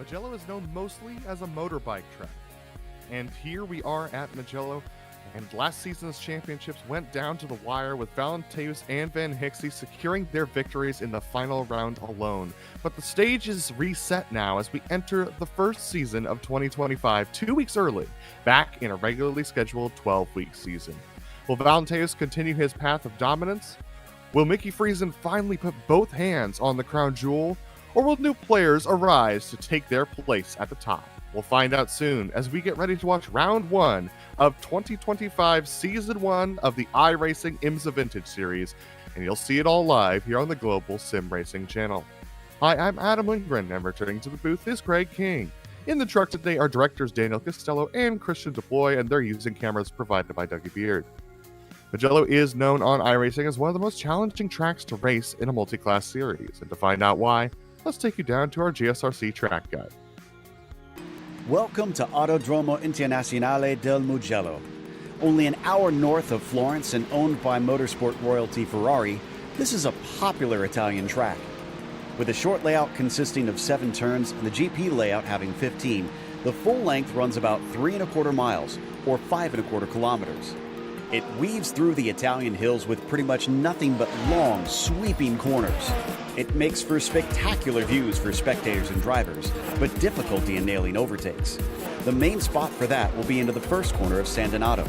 Mugello is known mostly as a motorbike track. And here we are at Mugello, and last season's championships went down to the wire with Valenteus and Van Hixie securing their victories in the final round alone. But the stage is reset now as we enter the first season of 2025 2 weeks early, back in a regularly scheduled 12-week season. Will Valenteus continue his path of dominance? Will Mickey Friesen finally put both hands on the crown jewel? Or will new players arise to take their place at the top? We'll find out soon as we get ready to watch round 1 of 2025 season 1 of the iRacing IMSA Vintage series, and you'll see it all live here on the Global SimRacing Channel. Hi, I'm Adam Lindgren, and returning to the booth is Craig King. In the truck today are directors Daniel Costello and Christian DePloy, and they're using cameras provided by Dougie Beard. Mugello is known on iRacing as one of the most challenging tracks to race in a multi-class series, and to find out why, let's take you down to our GSRC track guide. Welcome to Autodromo Internazionale del Mugello. Only an hour north of Florence and owned by motorsport royalty Ferrari, this is a popular Italian track. With a short layout consisting of 7 turns and the GP layout having 15, the full length runs about 3¼ miles, or 5¼ kilometers. It weaves through the Italian hills with pretty much nothing but long, sweeping corners. It makes for spectacular views for spectators and drivers, but difficulty in nailing overtakes. The main spot for that will be into the first corner of San Donato.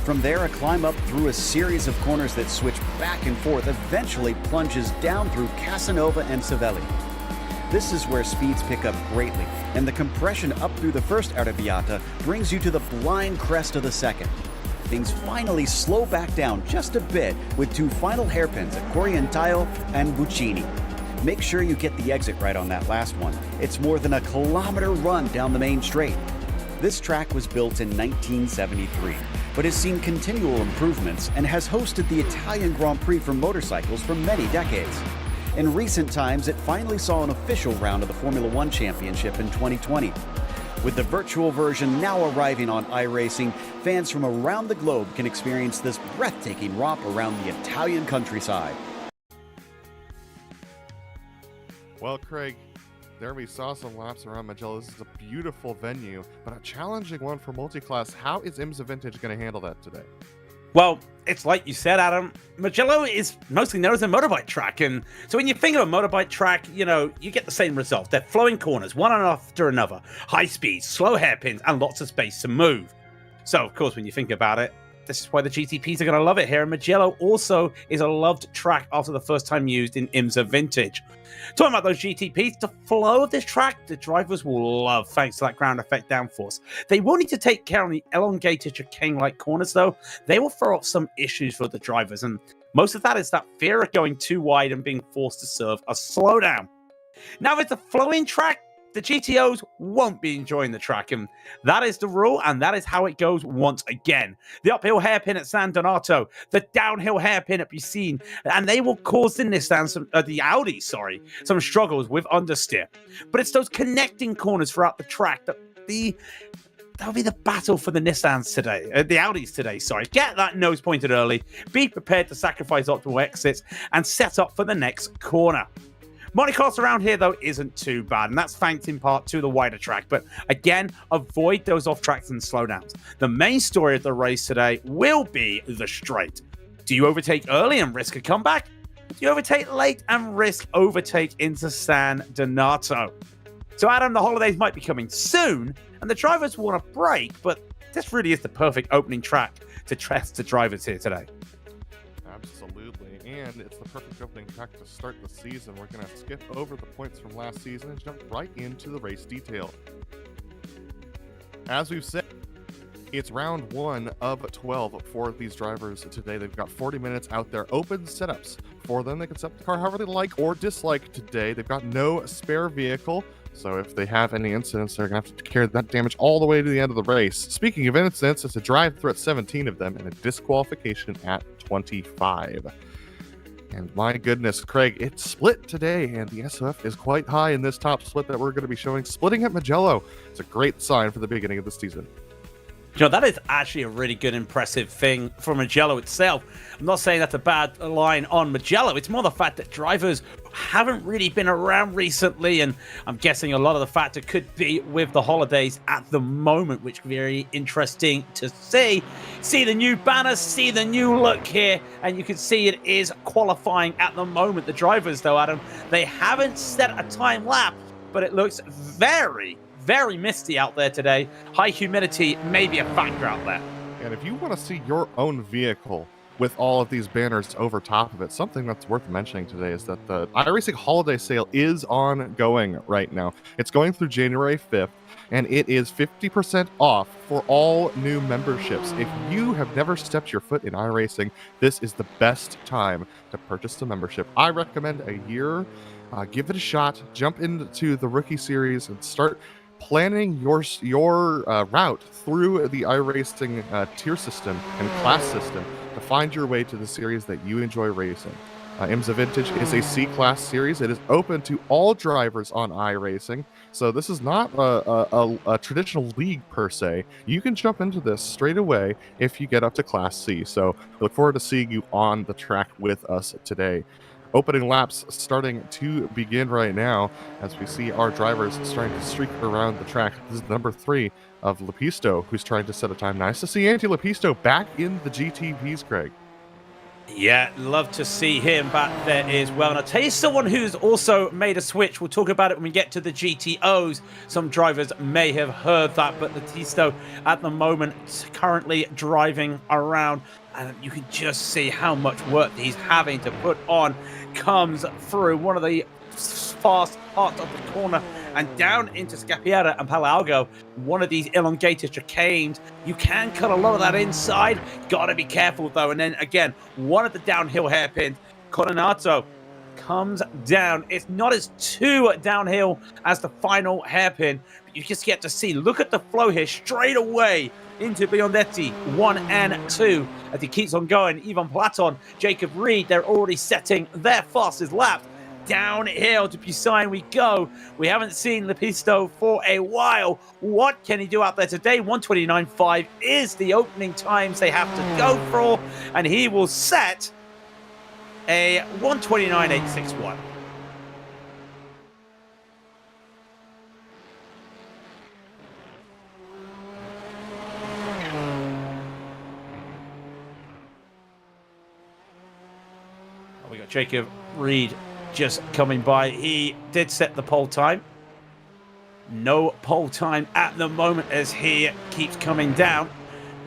From there, a climb up through a series of corners that switch back and forth eventually plunges down through Casanova and Savelli. This is where speeds pick up greatly, and the compression up through the first Arrabbiata brings you to the blind crest of the second. Things finally slow back down just a bit with 2 final hairpins at Corientaio and Buccini. Make sure you get the exit right on that last one. It's more than a kilometer run down the main straight. This track was built in 1973, but has seen continual improvements and has hosted the Italian Grand Prix for motorcycles for many decades. In recent times, it finally saw an official round of the Formula One Championship in 2020. With the virtual version now arriving on iRacing, fans from around the globe can experience this breathtaking romp around the Italian countryside. Well, Craig, there we saw some laps around Mugello. This is a beautiful venue, but a challenging one for multi-class. How is IMSA Vintage going to handle that today? Well, it's like you said, Adam. Mugello is mostly known as a motorbike track, and so when you think of a motorbike track, you get the same result. They're flowing corners, one after another, high speeds, slow hairpins, and lots of space to move. So, of course, when you think about it, this is why the GTPs are going to love it here. And Mugello also is a loved track after the first time used in IMSA Vintage. Talking about those GTPs, the flow of this track, the drivers will love thanks to that ground effect downforce. They will need to take care of the elongated chicane-like corners, though. They will throw up some issues for the drivers, and most of that is that fear of going too wide and being forced to serve a slowdown. Now, with the flowing track, the GTOs won't be enjoying the track, and that is the rule, and that is how it goes once again. The uphill hairpin at San Donato, the downhill hairpin at Buccini, and they will cause the the Audi, some struggles with understeer. But it's those connecting corners throughout the track that'll be the battle for the Nissans today, the Audis today, Get that nose pointed early, be prepared to sacrifice optimal exits, and set up for the next corner. Monocross around here, though, isn't too bad, and that's thanks in part to the wider track. But again, avoid those off-tracks and slowdowns. The main story of the race today will be the straight. Do you overtake early and risk a comeback? Do you overtake late and risk overtake into San Donato? So, Adam, the holidays might be coming soon, and the drivers want a break, but this really is the perfect opening track to test the drivers here today. Absolutely, and it's the perfect opening track to start the season. We're going to skip over the points from last season and jump right into the race detail. As we've said, it's round 1 of 12 for these drivers today. They've got 40 minutes out there, open setups for them. They can set the car however they like or dislike today. They've got no spare vehicle, so if they have any incidents, they're going to have to carry that damage all the way to the end of the race. Speaking of incidents, it's a drive-through at 17 of them and a disqualification at 25. And my goodness, Craig, it's split today, and the SOF is quite high in this top split that we're going to be showing. Splitting at Mugello. It's a great sign for the beginning of the season. That is actually a really good, impressive thing for Mugello itself. I'm not saying that's a bad line on Mugello. It's more the fact that drivers haven't really been around recently, and I'm guessing a lot of the factor could be with the holidays at the moment, which is very interesting to see. See the new banners, see the new look here, and you can see it is qualifying at the moment. The drivers, though, Adam, they haven't set a time lapse, but it looks very, very misty out there today. High humidity may be a factor out there. And if you want to see your own vehicle with all of these banners over top of it, something that's worth mentioning today is that the iRacing holiday sale is ongoing right now. It's going through January 5th, and it is 50% off for all new memberships. If you have never stepped your foot in iRacing, this is the best time to purchase a membership. I recommend a year. Give it a shot. Jump into the Rookie Series and start planning your route through the iRacing tier system and class system to find your way to the series that you enjoy racing. IMSA Vintage is a C-Class series. It is open to all drivers on iRacing, so this is not a traditional league per se. You can jump into this straight away if you get up to Class C, so look forward to seeing you on the track with us today. Opening laps starting to begin right now as we see our drivers starting to streak around the track. This is number 3 of Lepisto, who's trying to set a time. Nice to see Anti Lepisto back in the GTPs, Craig. Yeah, love to see him back there as well. And I'll tell you someone who's also made a switch. We'll talk about it when we get to the GTOs. Some drivers may have heard that, but Lepisto at the moment currently driving around. And you can just see how much work he's having to put on. Comes through one of the fast parts of the corner and down into Scapiera and Palago. One of these elongated chicanes. You can cut a lot of that inside. Gotta be careful though. And then again, one of the downhill hairpins. Coronato comes down. It's not as too downhill as the final hairpin, but you just get to see. Look at the flow here straight away into Biondetti 1 and 2 as he keeps on going. Ivan Platon, Jacob Reed, they're already setting their fastest lap. Downhill to Pusain we go. We haven't seen Lepisto for a while. What can he do out there today? 1:29.5 is the opening times they have to go for, and he will set a 1:29.861. We got Jacob Reed just coming by. He did set the pole time. No pole time at the moment as he keeps coming down.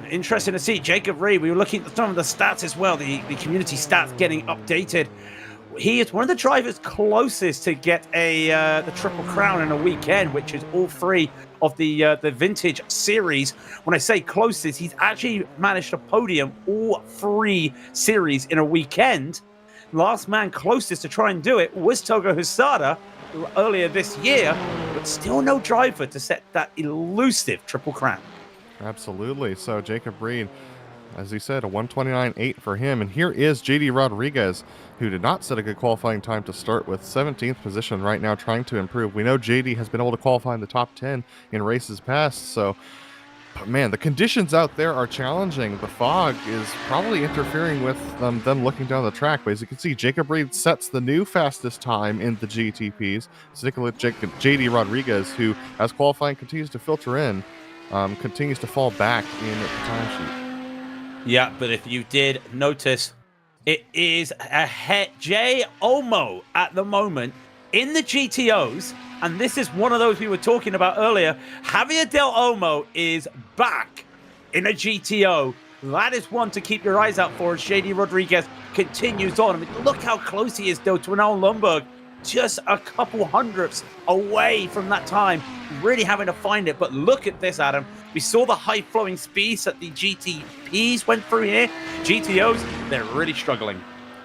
Interesting to see Jacob Reed. We were looking at some of the stats as well, the community stats getting updated. He is one of the drivers closest to get the Triple Crown in a weekend, which is all 3 of the Vintage series. When I say closest, he's actually managed to podium all 3 series in a weekend. Last man closest to try and do it was Togo Husada earlier this year, but still no driver to set that elusive Triple Crown. Absolutely. So Jacob Reed, as he said, a 1:29.8 for him. And here is JD Rodriguez, who did not set a good qualifying time to start with, 17th position right now, trying to improve. We know JD has been able to qualify in the top 10 in races past, so but man, the conditions out there are challenging. The fog is probably interfering with them looking down the track. But as you can see, Jacob Reed sets the new fastest time in the GTPs. So take a look at JD Rodriguez, who, as qualifying continues to filter in, continues to fall back in the timesheet. Yeah, but if you did notice, it is ahead Jay Omo at the moment in the GTOs. And this is one of those we were talking about earlier. Javier Del Olmo is back in a GTO. That is one to keep your eyes out for as JD Rodriguez continues on. I mean, look how close he is, though, to an Al Lundberg. Just a couple hundredths away from that time. Really having to find it. But look at this, Adam. We saw the high-flowing speeds that the GTPs went through here. GTOs, they're really struggling.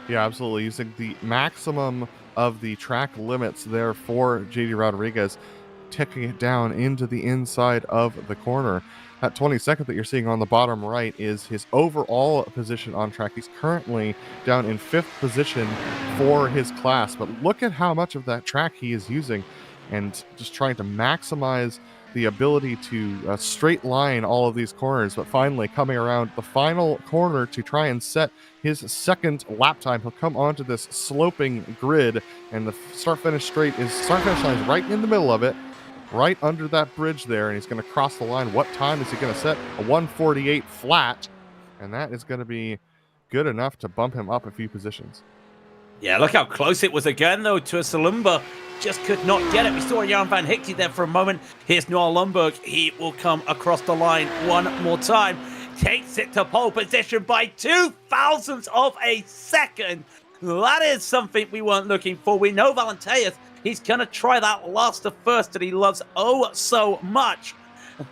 Yeah, absolutely. Using the maximum of the track limits there for JD Rodriguez, ticking it down into the inside of the corner. That 22nd that you're seeing on the bottom right is his overall position on track. He's currently down in 5th position for his class, but look at how much of that track he is using and just trying to maximize the ability to straight line all of these corners, but finally coming around the final corner to try and set his second lap time. He'll come onto this sloping grid, and the start-finish line is right in the middle of it, right under that bridge there, and he's going to cross the line. What time is he going to set? A 1:48 flat, and that is going to be good enough to bump him up a few positions. Yeah, look how close it was again, though, to a Salumba. Just could not get it. We saw Johan van Hickey there for a moment. Here's Noah Lundberg. He will come across the line one more time. Takes it to pole position by 0.02 of a second. That is something we weren't looking for. We know Valenteus, he's going to try that last to first that he loves oh so much.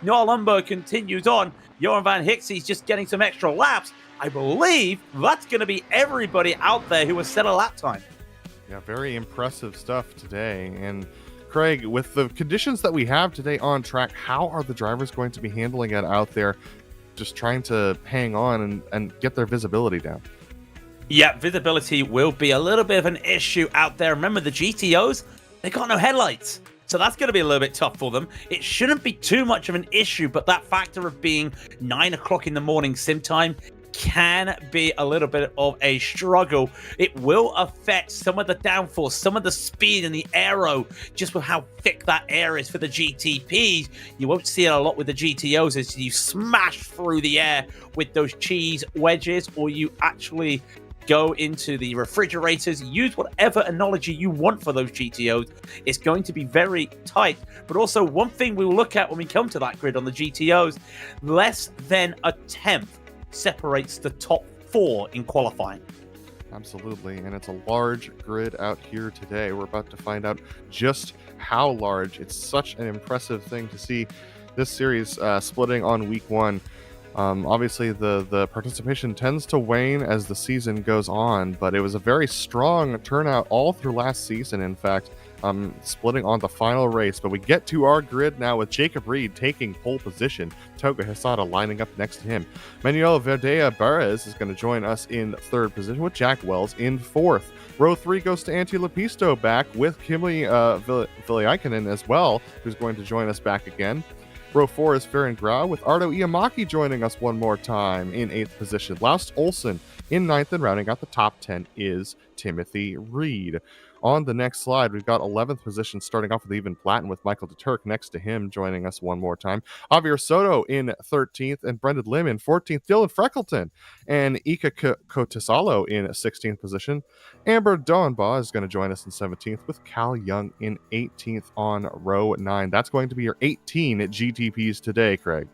Noah Lundberg continues on. Johan van Hickey's just getting some extra laps. I believe that's going to be everybody out there who has set a lap time. Yeah, very impressive stuff today. And Craig, with the conditions that we have today on track, how are the drivers going to be handling it out there, just trying to hang on and get their visibility down? Yeah, visibility will be a little bit of an issue out there. Remember, the GTOs, they got no headlights. So that's going to be a little bit tough for them. It shouldn't be too much of an issue, but that factor of being 9 o'clock in the morning sim time can be a little bit of a struggle. It will affect some of the downforce, some of the speed and the aero, just with how thick that air is for the GTPs. You won't see it a lot with the GTOs as you smash through the air with those cheese wedges, or you actually go into the refrigerators. Use whatever analogy you want for those GTOs. It's going to be very tight. But also, one thing we will look at when we come to that grid on the GTOs, less than a tenth separates the top 4 in qualifying. Absolutely, and it's a large grid out here today. We're about to find out just how large. It's such an impressive thing to see this series splitting on week 1. Obviously, the participation tends to wane as the season goes on, but it was a very strong turnout all through last season, in fact, splitting on the final race. But we get to our grid now with Jacob Reed taking pole position, Toga Hisada lining up next to him. Manuel Verdea Barres is going to join us in 3rd position with Jack Wells in 4th. Row 3 goes to Antti Lepisto back with Kimi Viliaikonen as well, who's going to join us back again. Row 4 is Farron Grau with Ardo Iamaki joining us one more time in 8th position. Laust Olsen in 9th, and rounding out the top 10 is Timothy Reed. On the next slide, we've got 11th position starting off with even Platten with Michael DeTurk next to him joining us one more time. Javier Soto in 13th and Brendan Lim in 14th. Dylan Freckleton and Ika Kotisalo in 16th position. Amber Dawnbaugh is going to join us in 17th with Cal Young in 18th on row 9. That's going to be your 18 at GTPs today, Craig.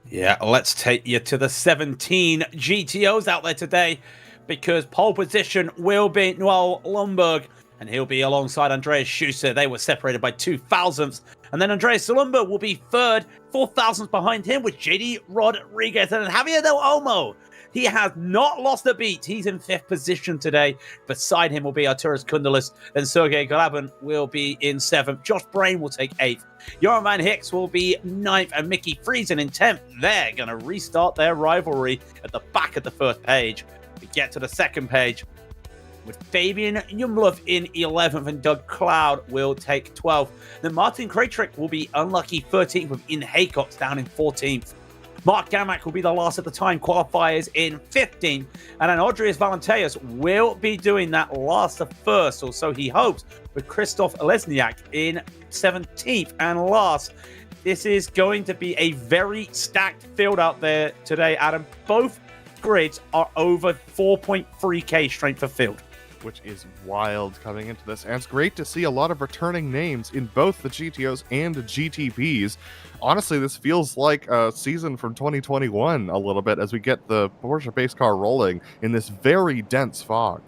Yeah, let's take you to the 17 GTOs out there today, because pole position will be Noel Lundberg, and he'll be alongside Andreas Schuster. They were separated by 2 thousandths. And then Andreas Salumba will be 3rd, 4 thousandths behind him with JD Rodriguez. And Javier Del Olmo, he has not lost a beat. He's in 5th position today. Beside him will be Arturas Kundalis. Then Sergei Glaban will be in 7th. Josh Brain will take 8th. Joran Van Hicks will be 9th, and Mickey Friesen in 10th. They're going to restart their rivalry at the back of the first page. We get to the second page with Fabian Jumlov in 11th, and Doug Cloud will take 12th. Then Martin Krajcik will be unlucky 13th, with Ian Haycox down in 14th. Mark Gamak will be the last at the time qualifiers in 15th, and then Audrius Valenteus will be doing that last to first, or so he hopes, with Christoph Lesniak in 17th and last. This is going to be a very stacked field out there today, Adam. Both grids are over 4.3k strength of field, which is wild coming into this. And it's great to see a lot of returning names in both the GTOs and the GTPs. Honestly, this feels like a season from 2021 a little bit as we get the Porsche base car rolling in this very dense fog.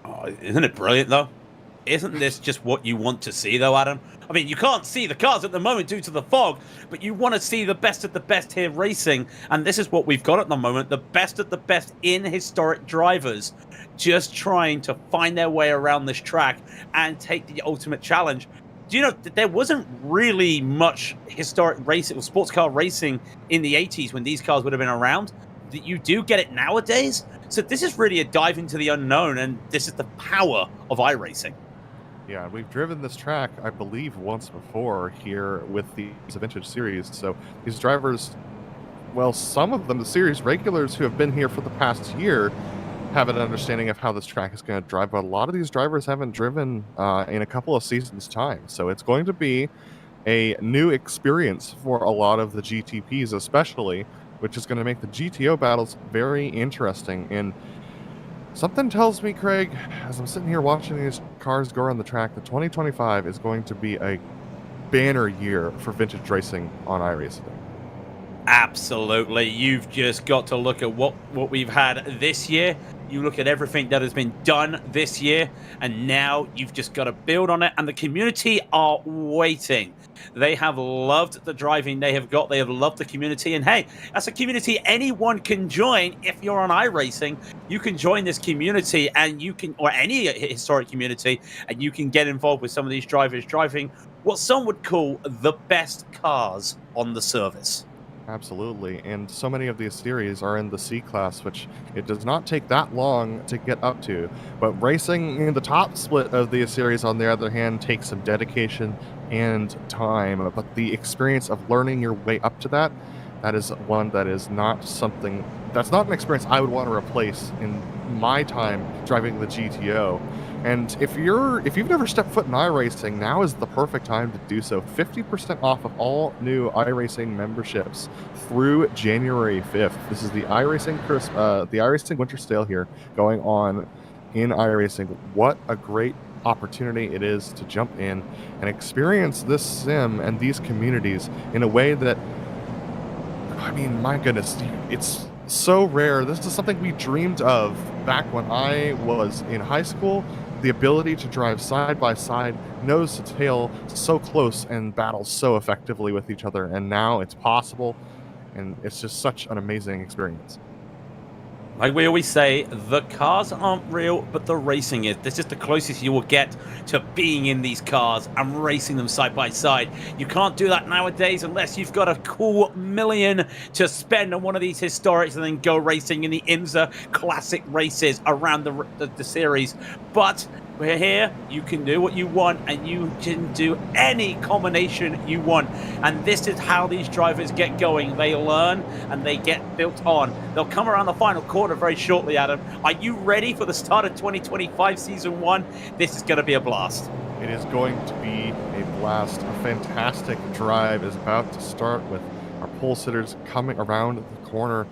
Oh, isn't it brilliant, though? Isn't this just what you want to see, though, Adam? I mean, you can't see the cars at the moment due to the fog, but you want to see the best of the best here racing, and this is what we've got at the moment, the best of the best in historic drivers, just trying to find their way around this track and take the ultimate challenge. Do you know that there wasn't really much historic racing or sports car racing in the 80s when these cars would have been around? That you do get it nowadays? So this is really a dive into the unknown, and this is the power of iRacing. Yeah, we've driven this track, I believe, once before here with the IMSA Vintage series. So these drivers, well, some of them, the series regulars who have been here for the past year, have an understanding of how this track is going to drive, but a lot of these drivers haven't driven in a couple of seasons' time. So it's going to be a new experience for a lot of the GTPs, especially, which is going to make the GTO battles very interesting. And something tells me, Craig, as I'm sitting here watching these cars go around the track, that 2025 is going to be a banner year for vintage racing on iRacing. Absolutely. You've just got to look at what we've had this year. You look at everything that has been done this year, and now you've just got to build on it. And the community are waiting. They have loved the driving they have got. They have loved the community. And hey, that's a community anyone can join. If you're on iRacing, you can join this community, and you can, or any historic community, and you can get involved with some of these drivers driving what some would call the best cars on the service. Absolutely, and so many of these series are in the C class, which it does not take that long to get up to. But racing in the top split of the series, on the other hand, takes some dedication and time. But the experience of learning your way up to that, that is one that is not something, that's not an experience I would want to replace in my time driving the GTO. And if you've never stepped foot in iRacing, now is the perfect time to do so. 50% off of all new iRacing memberships through January 5th. This is the iRacing winter sale here going on in iRacing. What a great opportunity it is to jump in and experience this sim and these communities in a way that, I mean, my goodness, it's so rare. This is something we dreamed of back when I was in high school. The ability to drive side by side, nose to tail, so close, and battle so effectively with each other. And now it's possible, and it's just such an amazing experience. Like we always say, the cars aren't real, but the racing is. This is the closest you will get to being in these cars and racing them side by side. You can't do that nowadays unless you've got a cool million to spend on one of these historics and then go racing in the IMSA classic races around the series. But we're here, you can do what you want, and you can do any combination you want. And this is how these drivers get going. They learn and they get built on. They'll come around the final quarter very shortly, Adam. Are you ready for the start of 2025 Season 1? This is going to be a blast. It is going to be a blast. A fantastic drive is about to start with our pole sitters coming around the corner.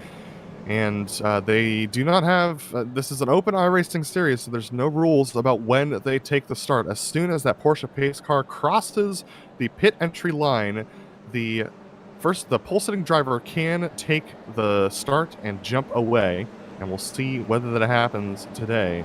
And they do not have, this is an open iRacing series, so there's no rules about when they take the start. As soon as that Porsche pace car crosses the pit entry line, the pole sitting driver can take the start and jump away, and we'll see whether that happens today.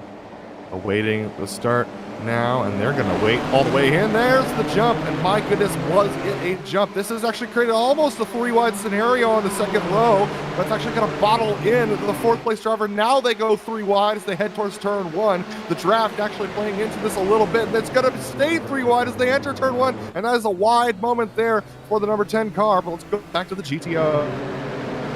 Awaiting the start now, and they're going to wait all the way in. There's the jump, and my goodness, was it a jump. This has actually created almost a three-wide scenario on the second row, but it's actually going to bottle in the fourth place driver. Now they go three wide as they head towards turn one. The draft actually playing into this a little bit, and it's going to stay three wide as they enter turn one, and that is a wide moment there for the number 10 car. But let's go back to the GTO.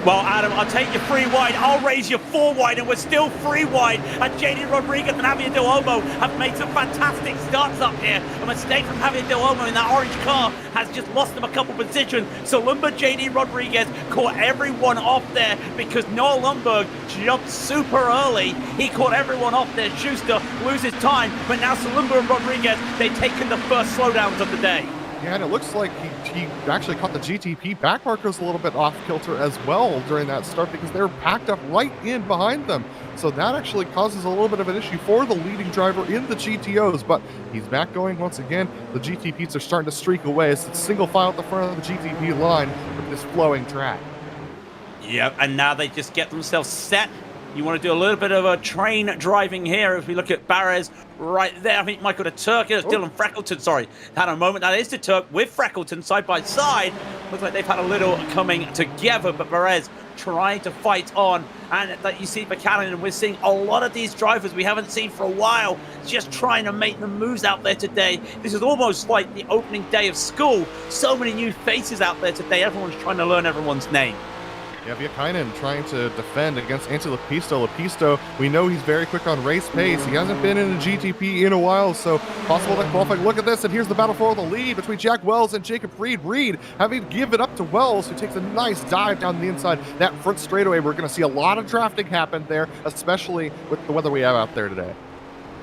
Well, Adam, I'll take you three wide. I'll raise you four wide, and we're still three wide. And JD Rodriguez and Javier Del Olmo have made some fantastic starts up here. A mistake from Javier Del Olmo in that orange car has just lost them a couple positions. So Lundberg, JD Rodriguez caught everyone off there because Noah Lundberg jumped super early. He caught everyone off there. Schuster loses time, but now Lundberg and Rodriguez, they've taken the first slowdowns of the day. Yeah, and it looks like he actually caught the GTP back markers a little bit off kilter as well during that start because they were packed up right in behind them. So that actually causes a little bit of an issue for the leading driver in the GTOs, but he's back going once again. The GTPs are starting to streak away as it's single file at the front of the GTP line with this flowing track. Yep, and now they just get themselves set. You want to do a little bit of a train driving here as we look at Barres right there. I think Michael de Turk, Dylan Freckleton, sorry, had a moment. That is de Turk with Freckleton side by side. Looks like they've had a little coming together, but Barres trying to fight on. And that you see Buchanan, and we're seeing a lot of these drivers we haven't seen for a while, just trying to make the moves out there today. This is almost like the opening day of school. So many new faces out there today. Everyone's trying to learn everyone's name. Yeah, Viakainen trying to defend against Anti-Lepisto. Lepisto, we know he's very quick on race pace. He hasn't been in a GTP in a while, so possible that qualifying. Look at this, and here's the battle for the lead between Jack Wells and Jacob Reed. Reed having to give it up to Wells, who takes a nice dive down the inside. That front straightaway, we're going to see a lot of drafting happen there, especially with the weather we have out there today.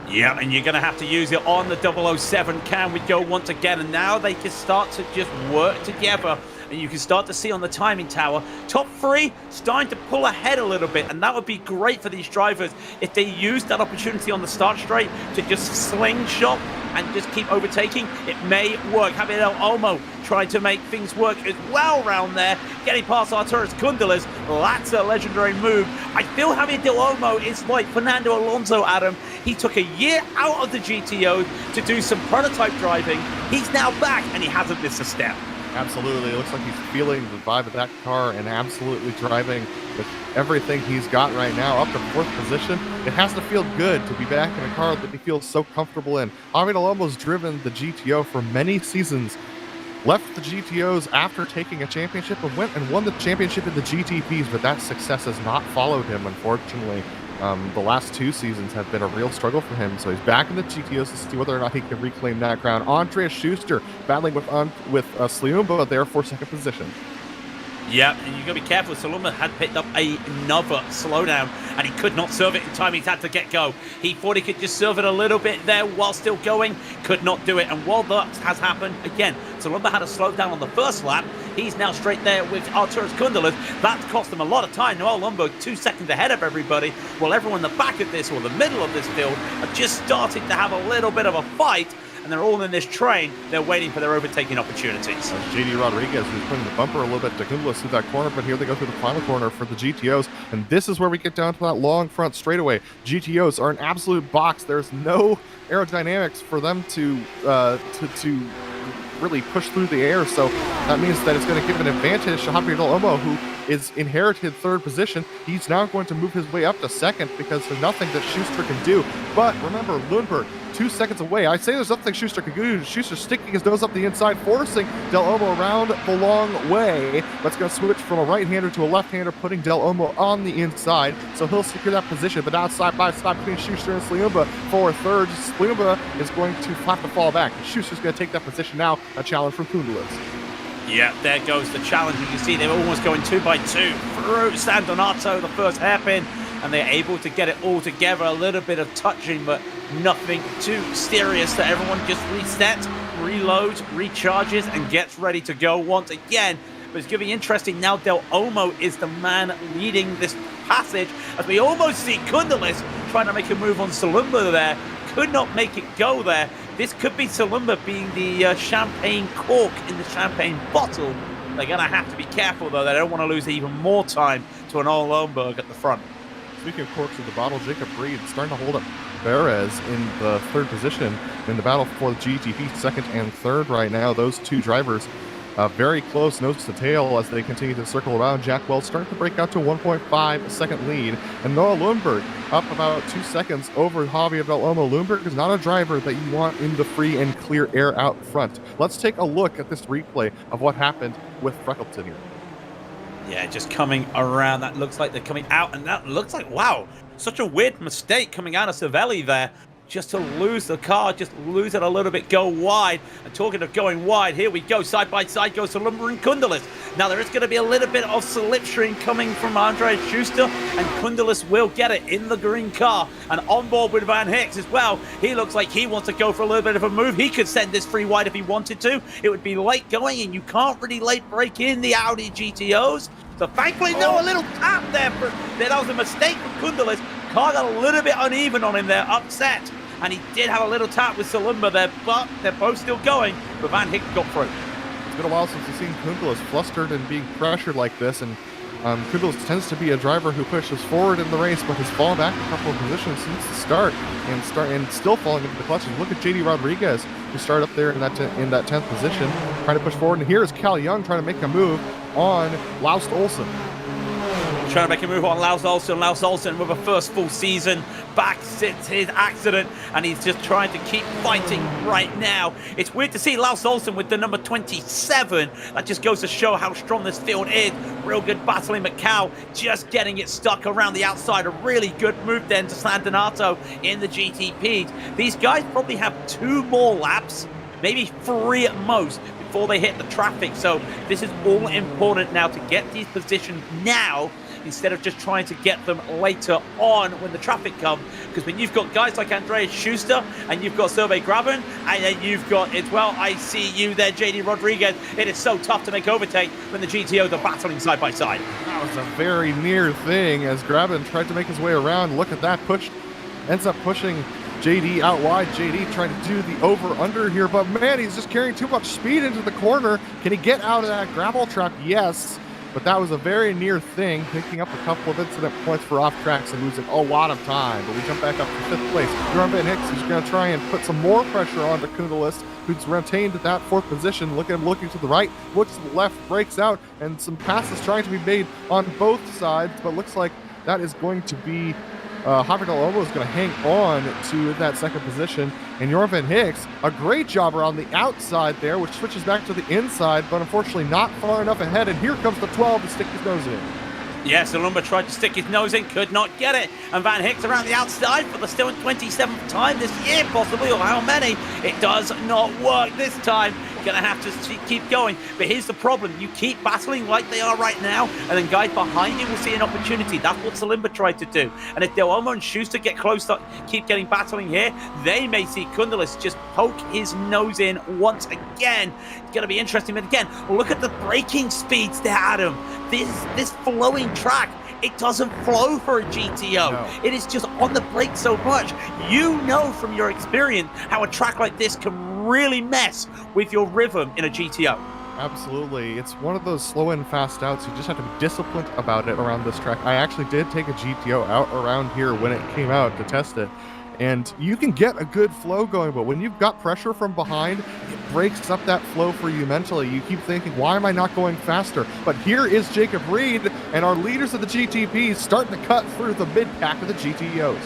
Yeah, and you're going to have to use it on the 007. Can we go once again? And now they can start to just work together. And you can start to see on the timing tower, top three starting to pull ahead a little bit. And that would be great for these drivers if they use that opportunity on the start straight to just slingshot and just keep overtaking. It may work. Javier Del Olmo trying to make things work as well around there, getting past Arturas Kundelis. That's a legendary move. I feel Javier Del Olmo is like Fernando Alonso, Adam. He took a year out of the GTO to do some prototype driving. He's now back and he hasn't missed a step. Absolutely. It looks like he's feeling the vibe of that car and absolutely driving with everything he's got right now up to 4th position. It has to feel good to be back in a car that he feels so comfortable in. Javier Del Olmo's driven the GTO for many seasons, left the GTOs after taking a championship and went and won the championship in the GTPs, but that success has not followed him, unfortunately. The last 2 seasons have been a real struggle for him, so he's back in the GTOs to see whether or not he can reclaim that crown. Andreas Schuster battling with Sliumba there for 2nd position. Yeah, and you've got to be careful. Saluma had picked up another slowdown, and he could not serve it in time. He's had to get go. He thought he could just serve it a little bit there while still going. Could not do it. And while that has happened, again, Saluma had a slowdown on the first lap. He's now straight there with Arturas Kundelis. That's cost him a lot of time. Noel Lumberg 2 seconds ahead of everybody, while everyone in the back of this or the middle of this field are just starting to have a little bit of a fight. And they're all in this train. They're waiting for their overtaking opportunities. JD Rodriguez, who's putting the bumper a little bit to Kundelis through that corner, but here they go through the final corner for the GTOs. And this is where we get down to that long front straightaway. GTOs are an absolute box. There's no aerodynamics for them to really push through the air, so that means that it's going to give an advantage to Javier Del Olmo, who is inherited 3rd position. He's now going to move his way up to 2nd because there's nothing that Schuster can do. But remember, Lundberg 2 seconds away. I say there's nothing Schuster can do. Schuster's sticking his nose up the inside, forcing Del Olmo around the long way. Let's go switch from a right-hander to a left-hander, putting Del Olmo on the inside, so he'll secure that position. But now side by side between Schuster and Sliumba for 3rd. Sliumba is going to have to fall back. Schuster's going to take that position now. A challenge from Kundelis. Yeah, there goes the challenge. You can see they're almost going 2 by 2 through San Donato, the first hairpin, and they're able to get it all together. A little bit of touching, but nothing too serious. That everyone just resets, reloads, recharges, and gets ready to go once again. But it's going to be interesting now. Del Olmo is the man leading this passage, as we almost see Kundelis trying to make a move on Salumba there. Could not make it go there. This could be Salumba being the champagne cork in the champagne bottle. They're going to have to be careful, though. They don't want to lose even more time to an Noel Lumberg at the front. Speaking of corks in the bottle, Jacob Reed starting to hold up Perez in the 3rd position in the battle for the GTP 2nd and 3rd right now. Those 2 drivers very close nose to tail as they continue to circle around. Jack Wells starting to break out to 1.5 second lead, and Noah Lundberg up about 2 seconds over Javier Del Olmo. Lundberg is not a driver that you want in the free and clear air out front. Let's take a look at this replay of what happened with Freckleton here. Yeah, just coming around. That looks like they're coming out, and that looks like, wow, such a weird mistake coming out of Cervelli there. Just to lose the car, just lose it a little bit, go wide. And talking of going wide, here we go. Side by side goes Salumba and Kundelis. Now there is going to be a little bit of slipstream coming from Andreas Schuster, and Kundelis will get it in the green car. And on board with Van Hicks as well. He looks like he wants to go for a little bit of a move. He could send this free wide if he wanted to. It would be late going, and you can't really late break in the Audi GTOs. So thankfully, no, a little tap there. That was a mistake from Kundelis. Car got a little bit uneven on him there, upset. And he did have a little tap with Salumba there, but they're both still going. But Van Hicks got through. It's been a while since we've seen Kundelis flustered and being pressured like this, and Kundelis tends to be a driver who pushes forward in the race, but has fallen back a couple of positions since the start, and still falling into the clutches. Look at JD Rodriguez, who started up there in that 10th position, trying to push forward. And here is Cal Young trying to make a move on Laust Olsen. trying to make a move on Lars Olsen. Lars Olsen with a first full season back since his accident, and he's just trying to keep fighting right now. It's weird to see Lars Olsen with the number 27. That just goes to show how strong this field is. Real good battling. Macau just getting it stuck around the outside. A really good move then to San Donato in the GTP. These guys probably have 2 more laps, maybe 3 at most, before they hit the traffic. So this is all important now to get these positions now instead of just trying to get them later on when the traffic comes. Because when you've got guys like Andreas Schuster and you've got Sergey Graben and then you've got as well, I see you there, JD Rodriguez, it is so tough to make overtake when the GTOs are battling side by side. That was a very near thing as Graben tried to make his way around. Look at that, ends up pushing JD out wide. JD trying to do the over-under here, but man, he's just carrying too much speed into the corner. Can he get out of that gravel trap? Yes, but that was a very near thing, picking up a couple of incident points for off tracks and losing a lot of time. But we jump back up to 5th place. Bjorn Van Hicks is going to try and put some more pressure onto Kundelis, who's retained that 4th position. Look at him looking to the right, looks to the left, breaks out, and some passes trying to be made on both sides, but looks like that is going to be Javier Del Olmo is going to hang on to that 2nd position. And Jorn Van Hicks, a great job around the outside there, which switches back to the inside, but unfortunately not far enough ahead. And here comes the 12 to stick his nose in. Yes, Alumba tried to stick his nose in, could not get it. And Van Hicks around the outside for the still 27th time this year, possibly, or how many. It does not work this time. Gonna have to keep going. But here's the problem. You keep battling like they are right now, and then guys behind you will see an opportunity. That's what Salimba tried to do. And if Del Olmo and Schuster get close to keep getting battling here, they may see Kundelis just poke his nose in once again. It's gonna be interesting. But again, look at the braking speeds there, Adam. This flowing track, it doesn't flow for a GTO. No. It is just on the brakes so much. You know from your experience how a track like this can really mess with your rhythm in a GTO. Absolutely. It's one of those slow and fast outs. You just have to be disciplined about it around this track. I actually did take a GTO out around here when it came out to test it. And you can get a good flow going, but when you've got pressure from behind, it breaks up that flow for you mentally. You keep thinking, why am I not going faster? But here is Jacob Reed, and our leaders of the GTP starting to cut through the mid-pack of the GTOs.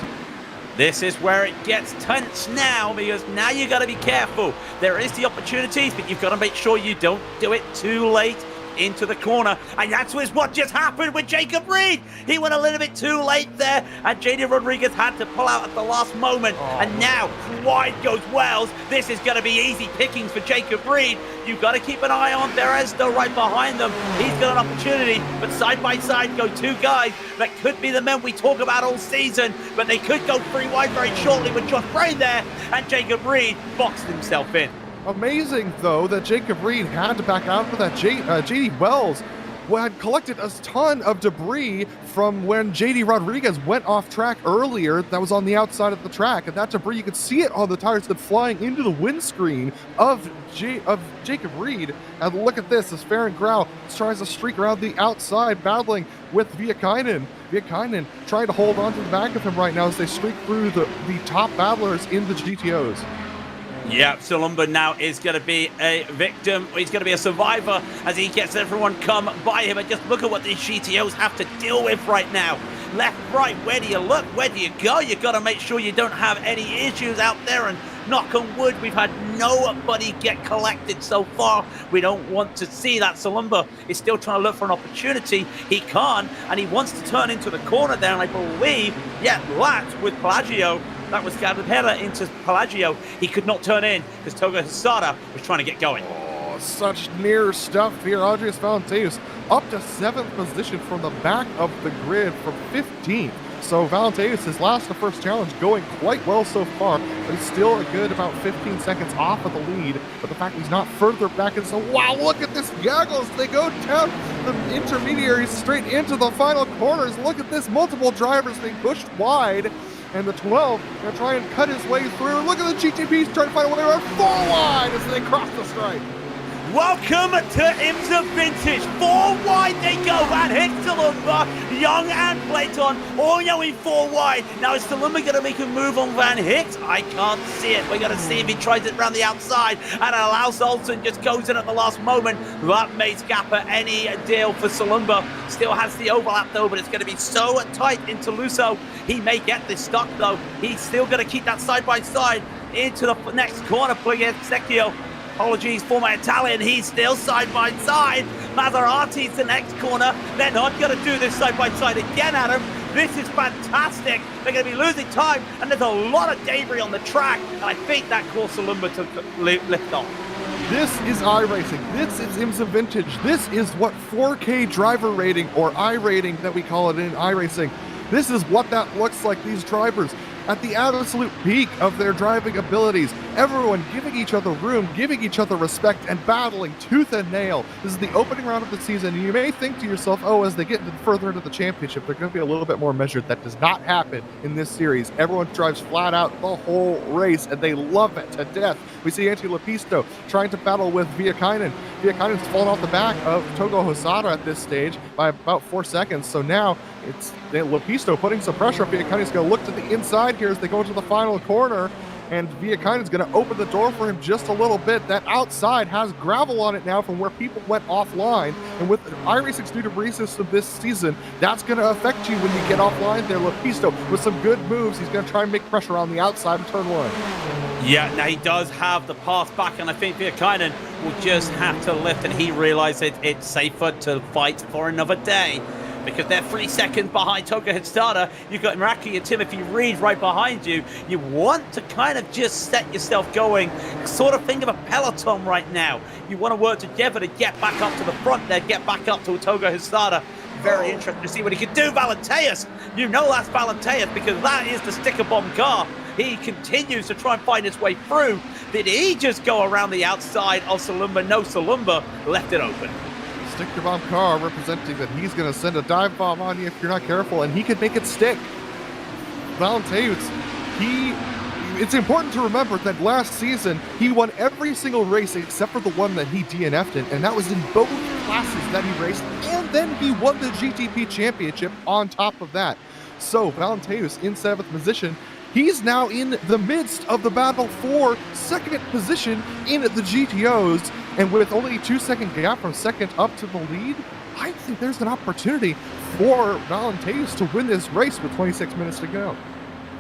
This is where it gets tense now, because now you got to be careful. There is the opportunities, but you've got to make sure you don't do it too late into the corner. And that's what just happened with Jacob Reed. He went a little bit too late there, and JD Rodriguez had to pull out at the last moment. And now wide goes Wells. This is going to be easy pickings for Jacob Reed. You've got to keep an eye on Perez though right behind them. He's got an opportunity, but side by side go 2 guys that could be the men we talk about all season, but they could go 3 wide very shortly with Josh Brain there, and Jacob Reed boxed himself in. Amazing, though, that Jacob Reed had to back out for that. JD Wells had collected a ton of debris from when JD Rodriguez went off track earlier that was on the outside of the track. And that debris, you could see it on the tires that flying into the windscreen of Jacob Reed. And look at this, as Farron Grau tries to streak around the outside, battling with Viekainen. Viekainen trying to hold on to the back of him right now as they streak through the top battlers in the GTOs. Yeah, Salumba now is going to be a victim. He's going to be a survivor as he gets everyone come by him. And just look at what these GTOs have to deal with right now. Left, right, where do you look? Where do you go? You've got to make sure you don't have any issues out there. And knock on wood, we've had nobody get collected so far. We don't want to see that. Salumba is still trying to look for an opportunity. He can't, and he wants to turn into the corner there. And I believe, yeah, that with Pelagio. That was Gabriela into Pelagio. He could not turn in because Togo Hisada was trying to get going. Oh, such near stuff here. Andreas Valenteus up to 7th position from the back of the grid from 15th. So Valenteus has lost the first challenge, going quite well so far, but he's still a good about 15 seconds off of the lead. But the fact he's not further back, and so wow, look at this Gaggles. They go down the intermediaries straight into the final corners. Look at this, multiple drivers being pushed wide. And the 12 going to try and cut his way through. Look at the GTPs trying to find a way around 4 wide as they cross the stripe. Welcome to IMSA Vintage. 4 wide they go. Van Hicks, Salumba. Young and Platon all going 4 wide. Now is Saluma going to make a move on Van Hicks? I can't see it. We're going to see if he tries it around the outside and allows Olsen, just goes in at the last moment. That makes Gapper any deal for Salumba. Still has the overlap though, but it's going to be so tight into Lusso. He may get this stuck though. He's still going to keep that side by side into the next corner. Secchio. Apologies for my Italian. He's still side by side. Maserati's the next corner. They're not going to do this side by side again, Adam. This is fantastic. They're going to be losing time, and there's a lot of debris on the track. And I think that caused Salumba to lift off. This is iRacing. This is IMSA Vintage. This is what 4K driver rating, or iRating that we call it in iRacing. This is what that looks like. These drivers at the absolute peak of their driving abilities. Everyone giving each other room, giving each other respect, and battling tooth and nail. This is the opening round of the season, and you may think to yourself, oh, as they get further into the championship, they're going to be a little bit more measured. That does not happen in this series. Everyone drives flat out the whole race, and they love it to death. We see Antti Lepisto trying to battle with Viakainen. Viakainen's fallen off the back of Togo Hosada at this stage by about 4 seconds, so now it's Lepisto putting some pressure. Viakainen's going to look to the inside here as they go into the final corner, and Viakainen's going to open the door for him just a little bit. That outside has gravel on it now from where people went offline, and with iRacing's new debris system this season, that's going to affect you when you get offline there. Lepisto with some good moves. He's going to try and make pressure on the outside of turn 1. Yeah, now he does have the path back, and I think Viakainen will just have to lift, and he realizes it's safer to fight for another day, because they're 3 seconds behind Togo Hosada. You've got Meraki and Timothy Reed right behind you. You want to kind of just set yourself going, sort of think of a peloton right now. You want to work together to get back up to the front there, get back up to Togo Hosada. Very interesting to see what he can do. Valenteus, you know that's Valenteus, because that is the sticker bomb car. He continues to try and find his way through. Did he just go around the outside of Salumba? No, Salumba left it open. Sticker bomb car representing that he's going to send a dive bomb on you if you're not careful, and he could make it stick. Valenteus, it's important to remember that last season he won every single race except for the one that he DNF'd in, and that was in both classes that he raced, and then he won the GTP Championship on top of that. So Valenteus in 7th position. He's now in the midst of the battle for second position in the GTOs, and with only a 2-second gap from second up to the lead, I think there's an opportunity for Valenteus to win this race with 26 minutes to go.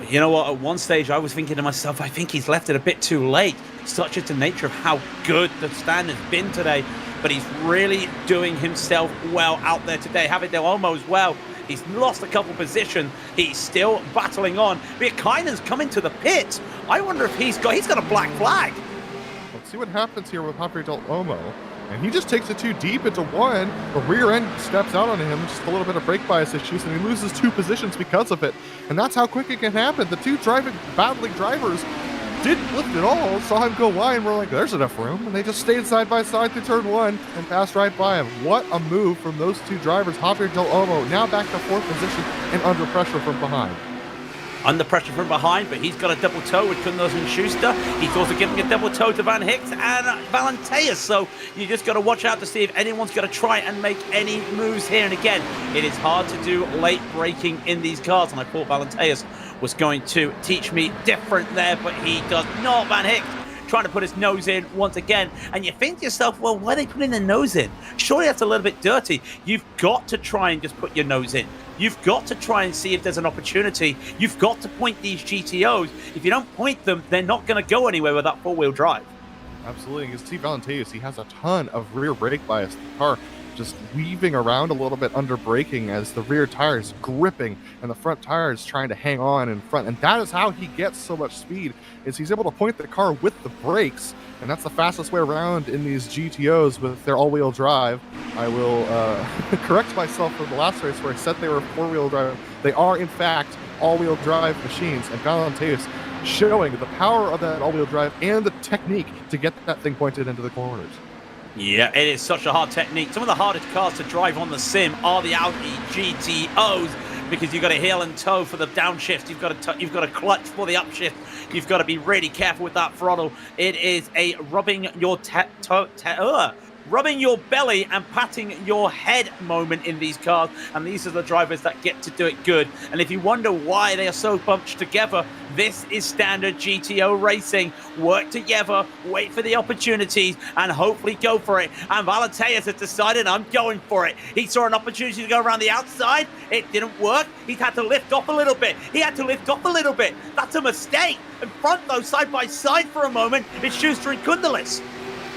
You know what, at one stage I was thinking to myself, I think he's left it a bit too late. Such is the nature of how good the stand has been today, but he's really doing himself well out there today. Having Del Olmo as well. He's lost a couple positions. He's still battling on. Viakainen's coming to the pit. I wonder if he's got a black flag. Let's see what happens here with Javier Del Olmo. And he just takes it too deep into one. The rear end steps out on him, just a little bit of brake bias issues, and he loses 2 positions because of it. And that's how quick it can happen. The 2 battling drivers didn't lift at all, saw him go wide, and we're like, there's enough room. And they just stayed side by side through turn 1 and passed right by him. What a move from those 2 drivers. Javier Del Olmo now back to 4th position and under pressure from behind. Under pressure from behind, but he's got a double toe with Kunduz and Schuster. He's also giving a double toe to Van Hicks and Valenteus. So you just got to watch out to see if anyone's going to try and make any moves here. And again, it is hard to do late braking in these cars. And I thought Valenteus was going to teach me different there, but he does not. Van Hicks trying to put his nose in once again. And you think to yourself, well, why are they putting their nose in? Surely that's a little bit dirty. You've got to try and just put your nose in. You've got to try and see if there's an opportunity. You've got to point these GTOs. If you don't point them, they're not going to go anywhere with that 4-wheel drive. Absolutely. You can see Valenteus, he has a ton of rear brake bias. The car just weaving around a little bit under braking as the rear tire is gripping and the front tire is trying to hang on in front. And that is how he gets so much speed, is he's able to point the car with the brakes. And that's the fastest way around in these GTOs with their all-wheel drive. I will correct myself from the last race where I said they were 4-wheel drive. They are, in fact, all-wheel drive machines. And Valenteus showing the power of that all-wheel drive and the technique to get that thing pointed into the corners. Yeah, it is such a hard technique. Some of the hardest cars to drive on the sim are the Audi GTOs, because you've got to heel and toe for the downshift. You've got to clutch for the upshift. You've got to be really careful with that throttle. It is a rubbing your rubbing your belly and patting your head moment in these cars, and these are the drivers that get to do it good. And if you wonder why they are so bunched together, this is standard GTO racing. Work together, wait for the opportunities, and hopefully go for it. And Valenteas has decided, I'm going for it. He saw an opportunity to go around the outside. It didn't work. He had to lift off a little bit. That's a mistake. In front, though, side by side for a moment, it's Schuster and Kundelis.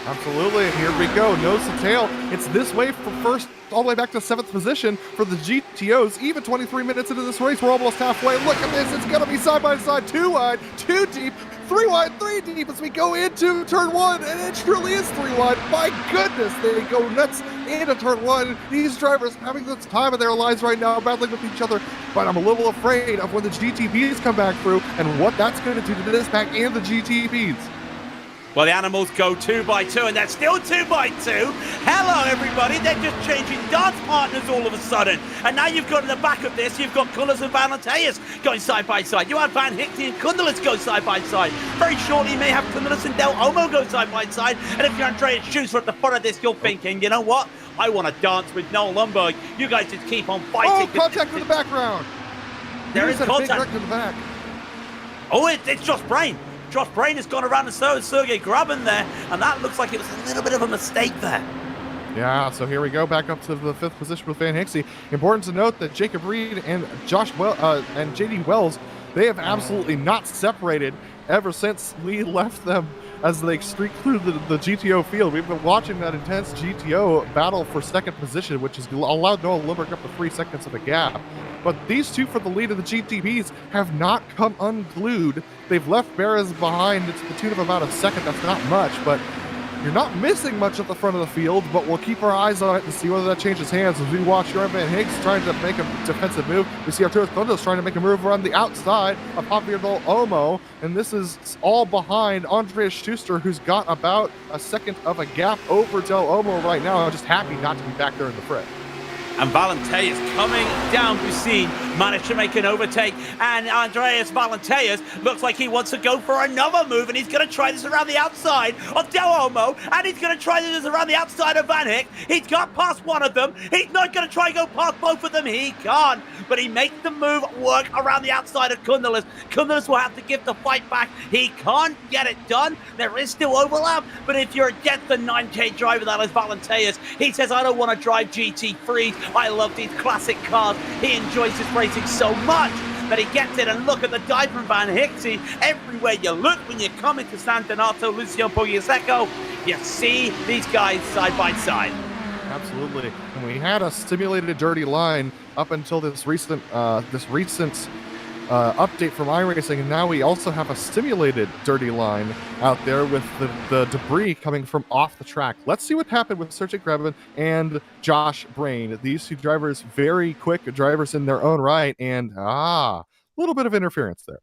Absolutely, and here we go, nose to tail. It's this way from first all the way back to 7th position for the GTOs. Even 23 minutes into this race, we're almost halfway. Look at this, it's gonna be side by side, 2 wide, 2 deep, 3 wide, 3 deep as we go into turn 1, and it truly is 3 wide. My goodness, they go nuts into turn 1. These drivers having the time of their lives right now, battling with each other, but I'm a little afraid of when the GTPs come back through and what that's gonna do to this pack and the GTPs. Well, the animals go 2 by 2, and they're still 2 by 2. Hello, everybody. They're just changing dance partners all of a sudden. And now you've got in the back of this, you've got Kundelis and Valenteas going side by side. You have Van Hickey and Kundelis go side by side. Very shortly, you may have Kundelis and Del Olmo go side by side. And if you're Andreas Schuster at the front of this, you're thinking, you know what? I want to dance with Noel Lundberg. You guys just keep on fighting. Oh, contact with the background. There is contact. Big wreck in the back. Oh, it's Josh Brain. Josh Brain has gone around and Sergey Graben there, and that looks like it was a little bit of a mistake there. Yeah, so here we go, back up to the 5th position with Van Hickey. Important to note that Jacob Reed and and JD Wells, they have absolutely not separated ever since we left them as they streak through the GTO field. We've been watching that intense GTO battle for 2nd position, which has allowed Noah Lundberg up to 3 seconds of a gap. But these two for the lead of the GTPs have not come unglued. They've left Beres behind to the tune of about a second. That's not much, but you're not missing much at the front of the field, but we'll keep our eyes on it to see whether that changes hands. As we watch Joran Van Higgs trying to make a defensive move, we see Arturo Condos trying to make a move around the outside of Javier Del Olmo, and this is all behind Andreas Schuster, who's got about a second of a gap over Del Olmo right now. I'm just happy not to be back there in the fray. And Valenteas coming down Bucine, managed to make an overtake, and Andreas Valenteas looks like he wants to go for another move, and he's going to try this around the outside of Del Olmo, and he's going to try this around the outside of Van Hick. He's got past one of them. He's not going to try and go past both of them. He can't, but he makes the move work around the outside of Kundelis. Kundelis will have to give the fight back. He can't get it done. There is still overlap, but if you're against the 9K driver that is Valenteas, he says, I don't want to drive GT3s. I love these classic cars. He enjoys this racing so much that he gets it. And look at the dive from Van Hickey. Everywhere you look when you come into San Donato, Lucian Pogliasecco, you see these guys side by side. Absolutely. And we had a simulated dirty line up until this recent update from iRacing, and now we also have a simulated dirty line out there with the debris coming from off the track. Let's see what happened with Sergey Graben and Josh Brain. These two drivers, very quick drivers in their own right, and a little bit of interference there.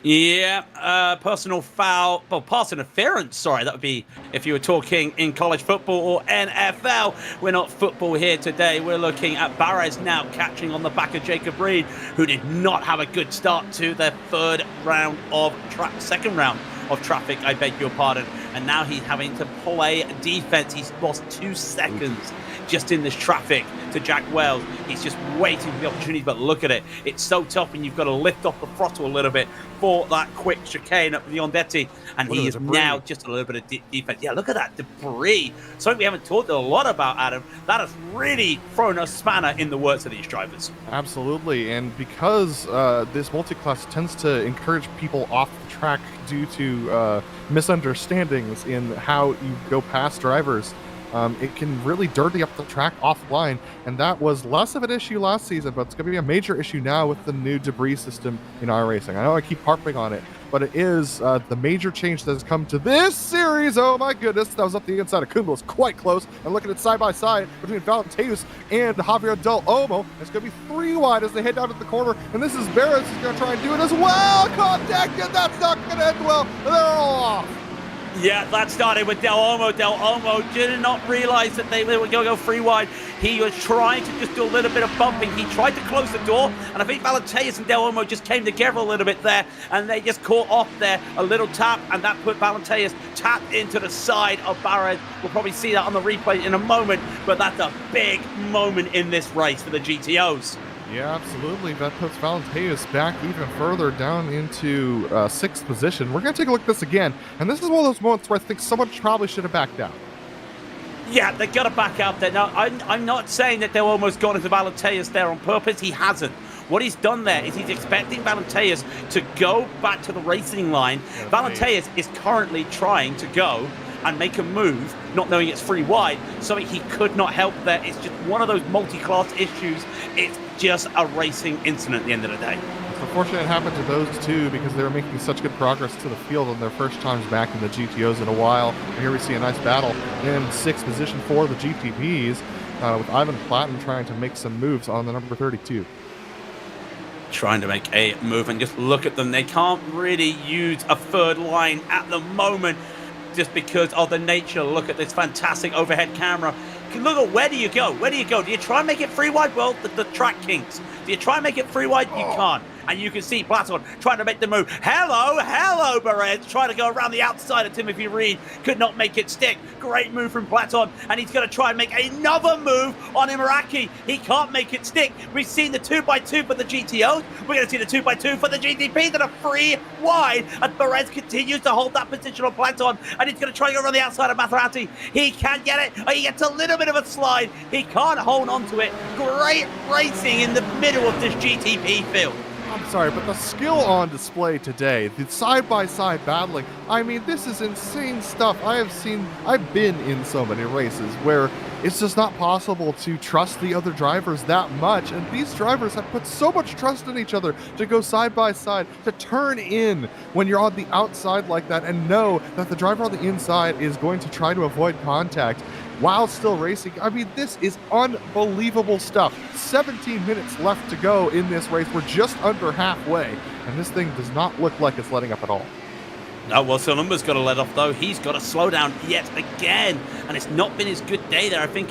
Yeah, personal foul, well, pass interference, sorry, that would be if you were talking in college football or NFL. We're not football here today. We're looking at Barres now catching on the back of Jacob Reed, who did not have a good start to their second round of traffic, I beg your pardon. And now he's having to play defense. He's lost 2 seconds just in this traffic to Jack Wells. He's just waiting for the opportunity, but look at it. It's so tough when you've got to lift off the throttle a little bit for that quick chicane up the Ondetti. And he is now just a little bit of defense. Yeah, look at that debris. Something we haven't talked a lot about, Adam. That has really thrown a spanner in the works of these drivers. Absolutely, and because this multi-class tends to encourage people off the track due to misunderstandings in how you go past drivers, it can really dirty up the track offline, and that was less of an issue last season, but it's going to be a major issue now with the new debris system in iRacing. I know I keep harping on it, but it is the major change that has come to this series. Oh my goodness, that was up the inside of Kundelis, quite close, and looking at side by side between Valenteus and Javier Del Olmo. It's going to be 3 wide as they head down to the corner, and this is Barris who's going to try and do it as well. Contact, and that's not going to end well. They're all off. Yeah, that started with Del Olmo. Del Olmo did not realize that they were going to go free wide. He was trying to just do a little bit of bumping. He tried to close the door, and I think Valenteus and Del Olmo just came together a little bit there, and they just caught off there, a little tap, and that put Valenteus tapped into the side of Barres. We'll probably see that on the replay in a moment, but that's a big moment in this race for the GTOs. Yeah, absolutely. That puts Valenteus back even further down into 6th position. We're going to take a look at this again, and this is one of those moments where I think someone probably should have backed out. Yeah, they got to back out there. Now, I'm not saying that they're almost gone into Valenteus there on purpose. He hasn't. What he's done there is he's expecting Valenteus to go back to the racing line. Okay. Valenteus is currently trying to go and make a move, not knowing it's free wide, so he could not help there. It's just one of those multi-class issues. It's just a racing incident at the end of the day. It's unfortunate it happened to those two because they were making such good progress to the field on their first times back in the GTOs in a while. And here we see a nice battle in 6th position for the GTPs with Ivan Platten trying to make some moves on the number 32. Trying to make a move, and just look at them. They can't really use a third line at the moment, just because of the nature. Look at this fantastic overhead camera. Look at where do you go? Where do you go? Do you try and make it free wide? Well, the track kinks. Do you try and make it free wide? You can't. And you can see Platon trying to make the move. Hello, Barres, trying to go around the outside of Timothy Reed. Could not make it stick. Great move from Platon. And he's going to try and make another move on Imeraki. He can't make it stick. We've seen the 2x2 for the GTOs. We're going to see the 2x2 for the GTP that are free wide. And Barres continues to hold that position on Platon. And he's going to try and go around the outside of Maserati. He can't get it. He gets a little bit of a slide. He can't hold on to it. Great racing in the middle of this GTP field. I'm sorry, but the skill on display today, the side-by-side battling, I mean, this is insane stuff. I've been in so many races where it's just not possible to trust the other drivers that much, and these drivers have put so much trust in each other to go side-by-side, to turn in when you're on the outside like that and know that the driver on the inside is going to try to avoid contact while still racing. I mean, this is unbelievable stuff. 17 minutes left to go in this race. We're just under halfway, and this thing does not look like it's letting up at all. No, well, Solumba's got to let off, though. He's got to slow down yet again, and it's not been his good day there. I think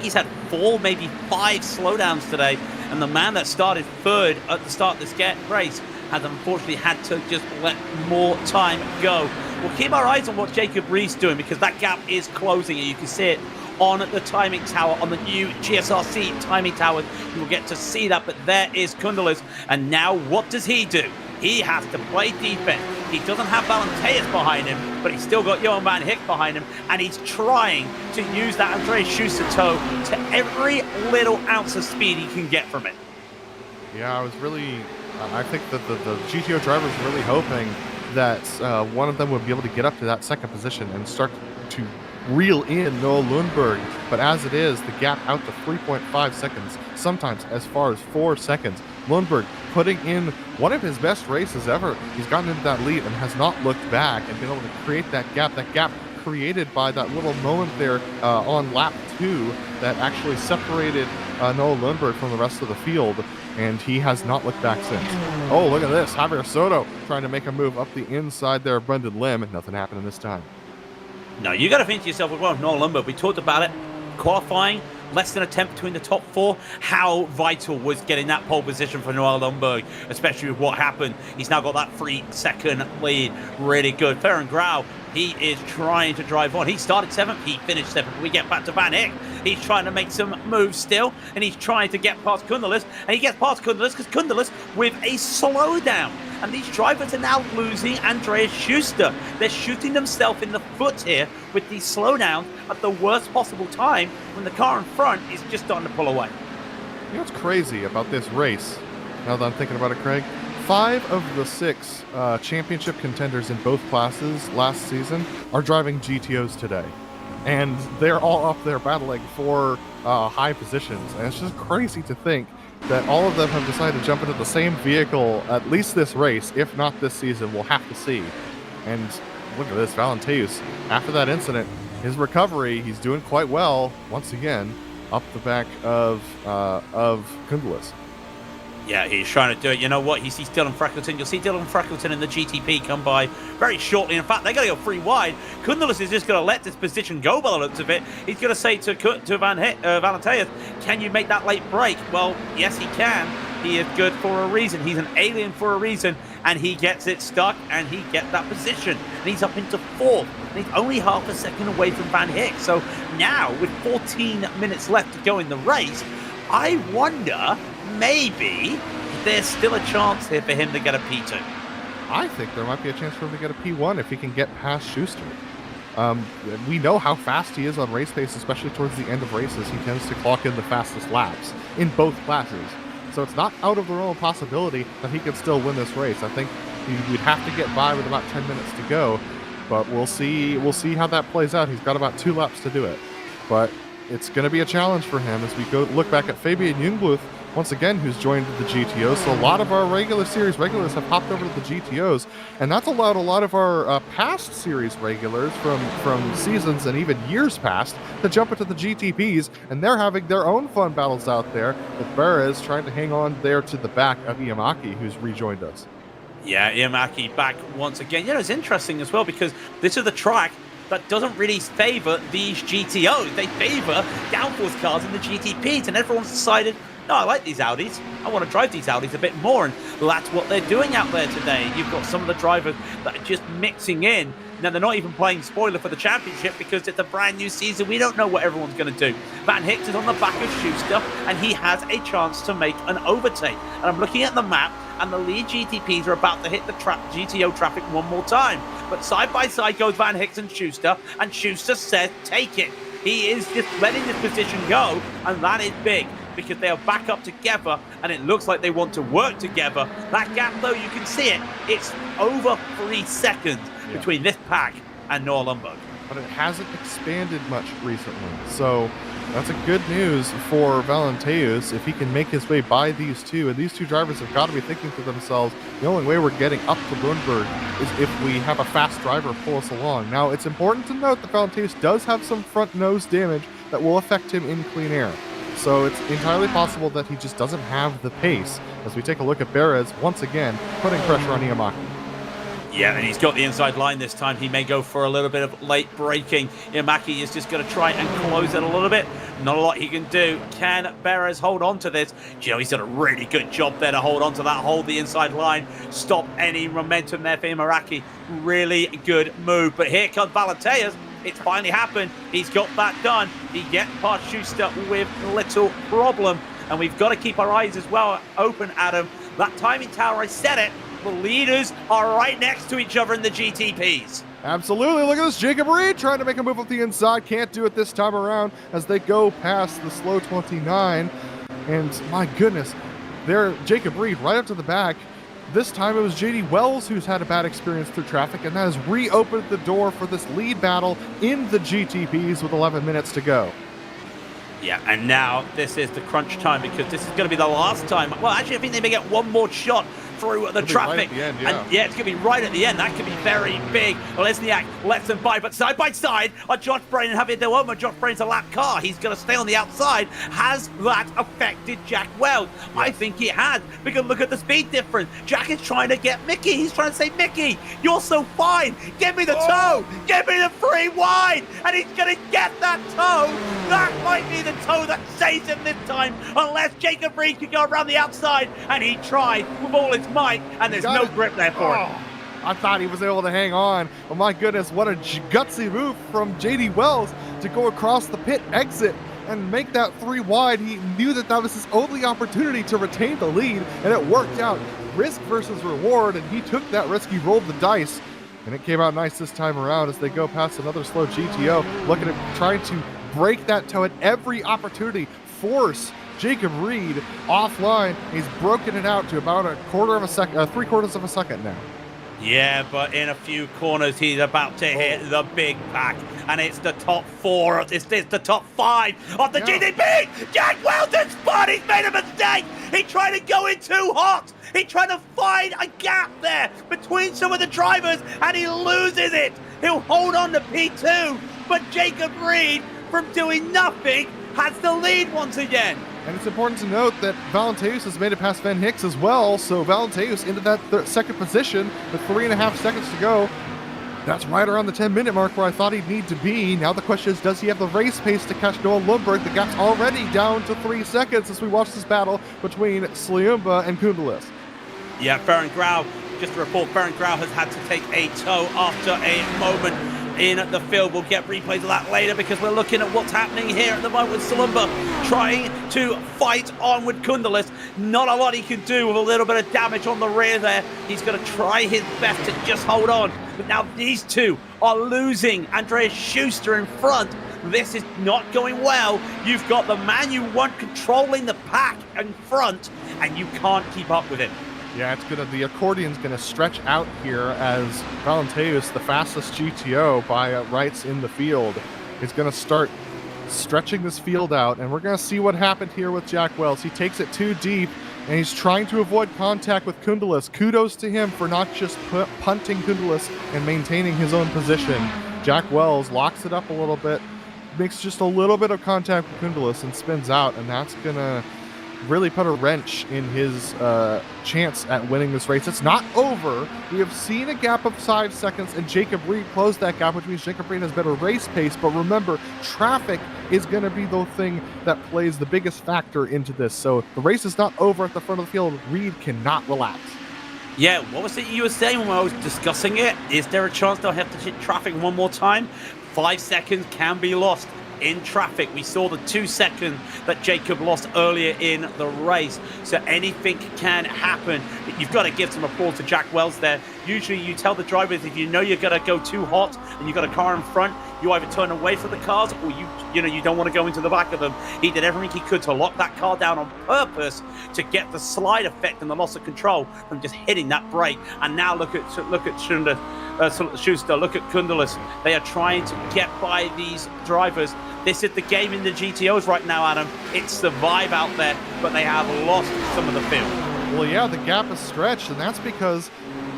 he's had 4, maybe 5 slowdowns today, and the man that started third at the start of this race has unfortunately had to just let more time go. We'll keep our eyes on what Jacob Rees doing, because that gap is closing, and you can see it on the timing tower, on the new GSRC timing tower. You will get to see that, but there is Kundalis, and now what does he do? He has to play defense. He doesn't have Valenteus behind him, but he's still got Johan van Hick behind him, and he's trying to use that Andreas Schuster toe to every little ounce of speed he can get from it. Yeah, I think that the GTO drivers were really hoping that one of them would be able to get up to that second position and start to reel in Noah Lundberg. But as it is, the gap out to 3.5 seconds, sometimes as far as 4 seconds. Lundberg putting in one of his best races ever. He's gotten into that lead and has not looked back and been able to create that gap created by that little moment there on lap 2 that actually separated Noah Lundberg from the rest of the field, and he has not looked back since. Oh, look at this. Javier Soto trying to make a move up the inside there of Brendan Lim, and nothing happening this time. No, you got to think to yourself, well, Noah Lundberg, we talked about it, qualifying, less than a tenth between the top 4. How vital was getting that pole position for Noah Lundberg, especially with what happened. He's now got that 3-second lead. Really good. Ferran Grau, he is trying to drive on. He started 7th, he finished 7th. We get back to Van Hick. He's trying to make some moves still, and he's trying to get past Kundalis, and he gets past Kundalis because Kundalis with a slowdown. And these drivers are now losing Andreas Schuster. They're shooting themselves in the foot here with these slowdowns at the worst possible time when the car in front is just starting to pull away. You know what's crazy about this race, now that I'm thinking about it, Craig? 5 of the 6 championship contenders in both classes last season are driving GTOs today. And they're all up there battling for high positions. And it's just crazy to think that all of them have decided to jump into the same vehicle, at least this race, if not this season. We'll have to see. And look at this, Valenteus. After that incident, his recovery, he's doing quite well, once again, up the back of Kundalis. Yeah, he's trying to do it. You know what? He sees Dylan Freckleton. You'll see Dylan Freckleton and the GTP come by very shortly. In fact, they're going to go 3 wide. Kundalus is just going to let this position go by the looks of it. He's going to say to Valenteus, can you make that late break? Well, yes, he can. He is good for a reason. He's an alien for a reason, and he gets it stuck, and he gets that position. And he's up into 4th, and he's only half a second away from Van Hicks. So now, with 14 minutes left to go in the race, I wonder, maybe there's still a chance here for him to get a P2. I think there might be a chance for him to get a P1 if he can get past Schuster. We know how fast he is on race pace, especially towards the end of races. He tends to clock in the fastest laps in both classes. So it's not out of the realm of possibility that he could still win this race. I think we'd have to get by with about 10 minutes to go, but we'll see how that plays out. He's got about 2 laps to do it. But it's going to be a challenge for him as we go look back at Fabian Jungbluth, once again, who's joined the GTOs. So a lot of our regular series regulars have hopped over to the GTOs, and that's allowed a lot of our past series regulars from seasons and even years past to jump into the GTPs, and they're having their own fun battles out there, with Perez trying to hang on there to the back of Iamaki, who's rejoined us. Yeah, Iamaki back once again. You know, it's interesting as well because this is the track that doesn't really favor these GTOs. They favor downforce cars in the GTPs, and everyone's decided, no, I like these Audis. I want to drive these Audis a bit more, and that's what they're doing out there today. You've got some of the drivers that are just mixing in. Now, they're not even playing spoiler for the championship because it's a brand new season. We don't know what everyone's going to do. Van Hicks is on the back of Schuster, and he has a chance to make an overtake. And I'm looking at the map, and the lead GTPs are about to hit the GTO traffic one more time. But side by side goes Van Hicks and Schuster says, take it. He is just letting this position go, and that is big, because they are back up together, and it looks like they want to work together. That gap, though, you can see it. It's over 3 seconds between this pack and Noah Lundberg. But it hasn't expanded much recently. So that's a good news for Valenteus if he can make his way by these two. And these two drivers have got to be thinking to themselves, the only way we're getting up to Lundberg is if we have a fast driver pull us along. Now, it's important to note that Valenteus does have some front nose damage that will affect him in clean air. So it's entirely possible that he just doesn't have the pace. As we take a look at Perez, once again, putting pressure on Iamaki. Yeah, and he's got the inside line this time. He may go for a little bit of late braking. Iamaki is just going to try and close it a little bit. Not a lot he can do. Can Perez hold on to this? You know, he's done a really good job there to hold on to that, hold the inside line, stop any momentum there for Iamaki. Really good move. But here comes Valenteus. It's finally happened. He's got that done. He gets past Schuster with little problem. And we've got to keep our eyes as well open, Adam. That timing tower, I said it. The leaders are right next to each other in the GTPs. Absolutely. Look at this. Jacob Reed trying to make a move up the inside. Can't do it this time around as they go past the slow 29. And my goodness, there, Jacob Reed right up to the back. This time it was JD Wells who's had a bad experience through traffic, and that has reopened the door for this lead battle in the GTPs with 11 minutes to go. Yeah, and now this is the crunch time because this is going to be the last time. Well, actually, I think they may get one more shot through the traffic. Right at the end, And yeah, it's going to be right at the end. That could be very big. Lesniak lets them by, but side by side are Josh Brain and Javier Del Olmo. Josh Brain's a lap car. He's going to stay on the outside. Has that affected Jack Wells? Yes. I think it has, because look at the speed difference. Jack is trying to get Mickey. He's trying to say, Mickey, you're so fine. Give me the toe. Give me the 3 wide. And he's going to get that toe. That might be the toe that saves him this time, unless Jacob Reed can go around the outside, and he tried with all his might, and there's no grip there for him. I thought he was able to hang on, but my goodness, what a gutsy move from JD Wells to go across the pit exit and make that 3 wide. He knew that that was his only opportunity to retain the lead, and it worked out. Risk versus reward, and he took that risk. He rolled the dice, and it came out nice this time around as they go past another slow GTO, looking at trying to break that toe at every opportunity, force Jacob Reed offline. He's broken it out to about a quarter of a second, 3/4 of a second now. Yeah, but in a few corners, he's about to hit the big pack, and it's the top 4. It's the top 5 of the GTP. Jack Weldon's spot. He's made a mistake. He tried to go in too hot. He tried to find a gap there between some of the drivers, and he loses it. He'll hold on to P2, but Jacob Reed, from doing nothing, has the lead once again. And it's important to note that Valenteus has made it past Van Hicks as well, so Valenteus into that second position with 3.5 seconds to go. That's right around the 10-minute mark where I thought he'd need to be. Now the question is, does he have the race pace to catch Noah Lundberg? The gap's already down to 3 seconds as we watch this battle between Sliumba and Kundelis. Yeah, Ferenc Grau, just to report, Ferenc Grau has had to take a tow after a moment in the field. We'll get replays of that later because we're looking at what's happening here at the moment with Sliumba trying to fight on with Kundelis. Not a lot he can do with a little bit of damage on the rear there. He's going to try his best to just hold on. But now these two are losing. Andreas Schuster in front. This is not going well. You've got the man you want controlling the pack in front, and you can't keep up with him. Yeah, the accordion's gonna stretch out here as Valenteus, the fastest GTO by rights in the field, is gonna start stretching this field out, and we're gonna see what happened here with Jack Wells. He takes it too deep, and he's trying to avoid contact with Kundelis. Kudos to him for not just punting Kundelis and maintaining his own position. Jack Wells locks it up a little bit, makes just a little bit of contact with Kundelis and spins out, and that's gonna really put a wrench in his chance at winning this race. It's not over. We have seen a gap of 5 seconds, and Jacob Reed closed that gap, which means Jacob Reed has better race pace. But remember, traffic is going to be the thing that plays the biggest factor into this. So the race is not over at the front of the field. Reed cannot relax. Yeah, what was it you were saying when I was discussing it? Is there a chance they'll have to hit traffic one more time? 5 seconds can be lost in traffic. We saw the 2 seconds that Jacob lost earlier in the race, so anything can happen. But you've got to give some applause to Jack Wells there. Usually you tell the drivers if you know you're going to go too hot and you've got a car in front, you either turn away from the cars or you don't want to go into the back of them. He did everything he could to lock that car down on purpose to get the slide effect and the loss of control from just hitting that brake. And now look at Schuster, look at Kundelis. They are trying to get by these drivers. This is the game in the GTOs right now, Adam. It's the vibe out there, but they have lost some of the field. Well, yeah, the gap is stretched, and that's because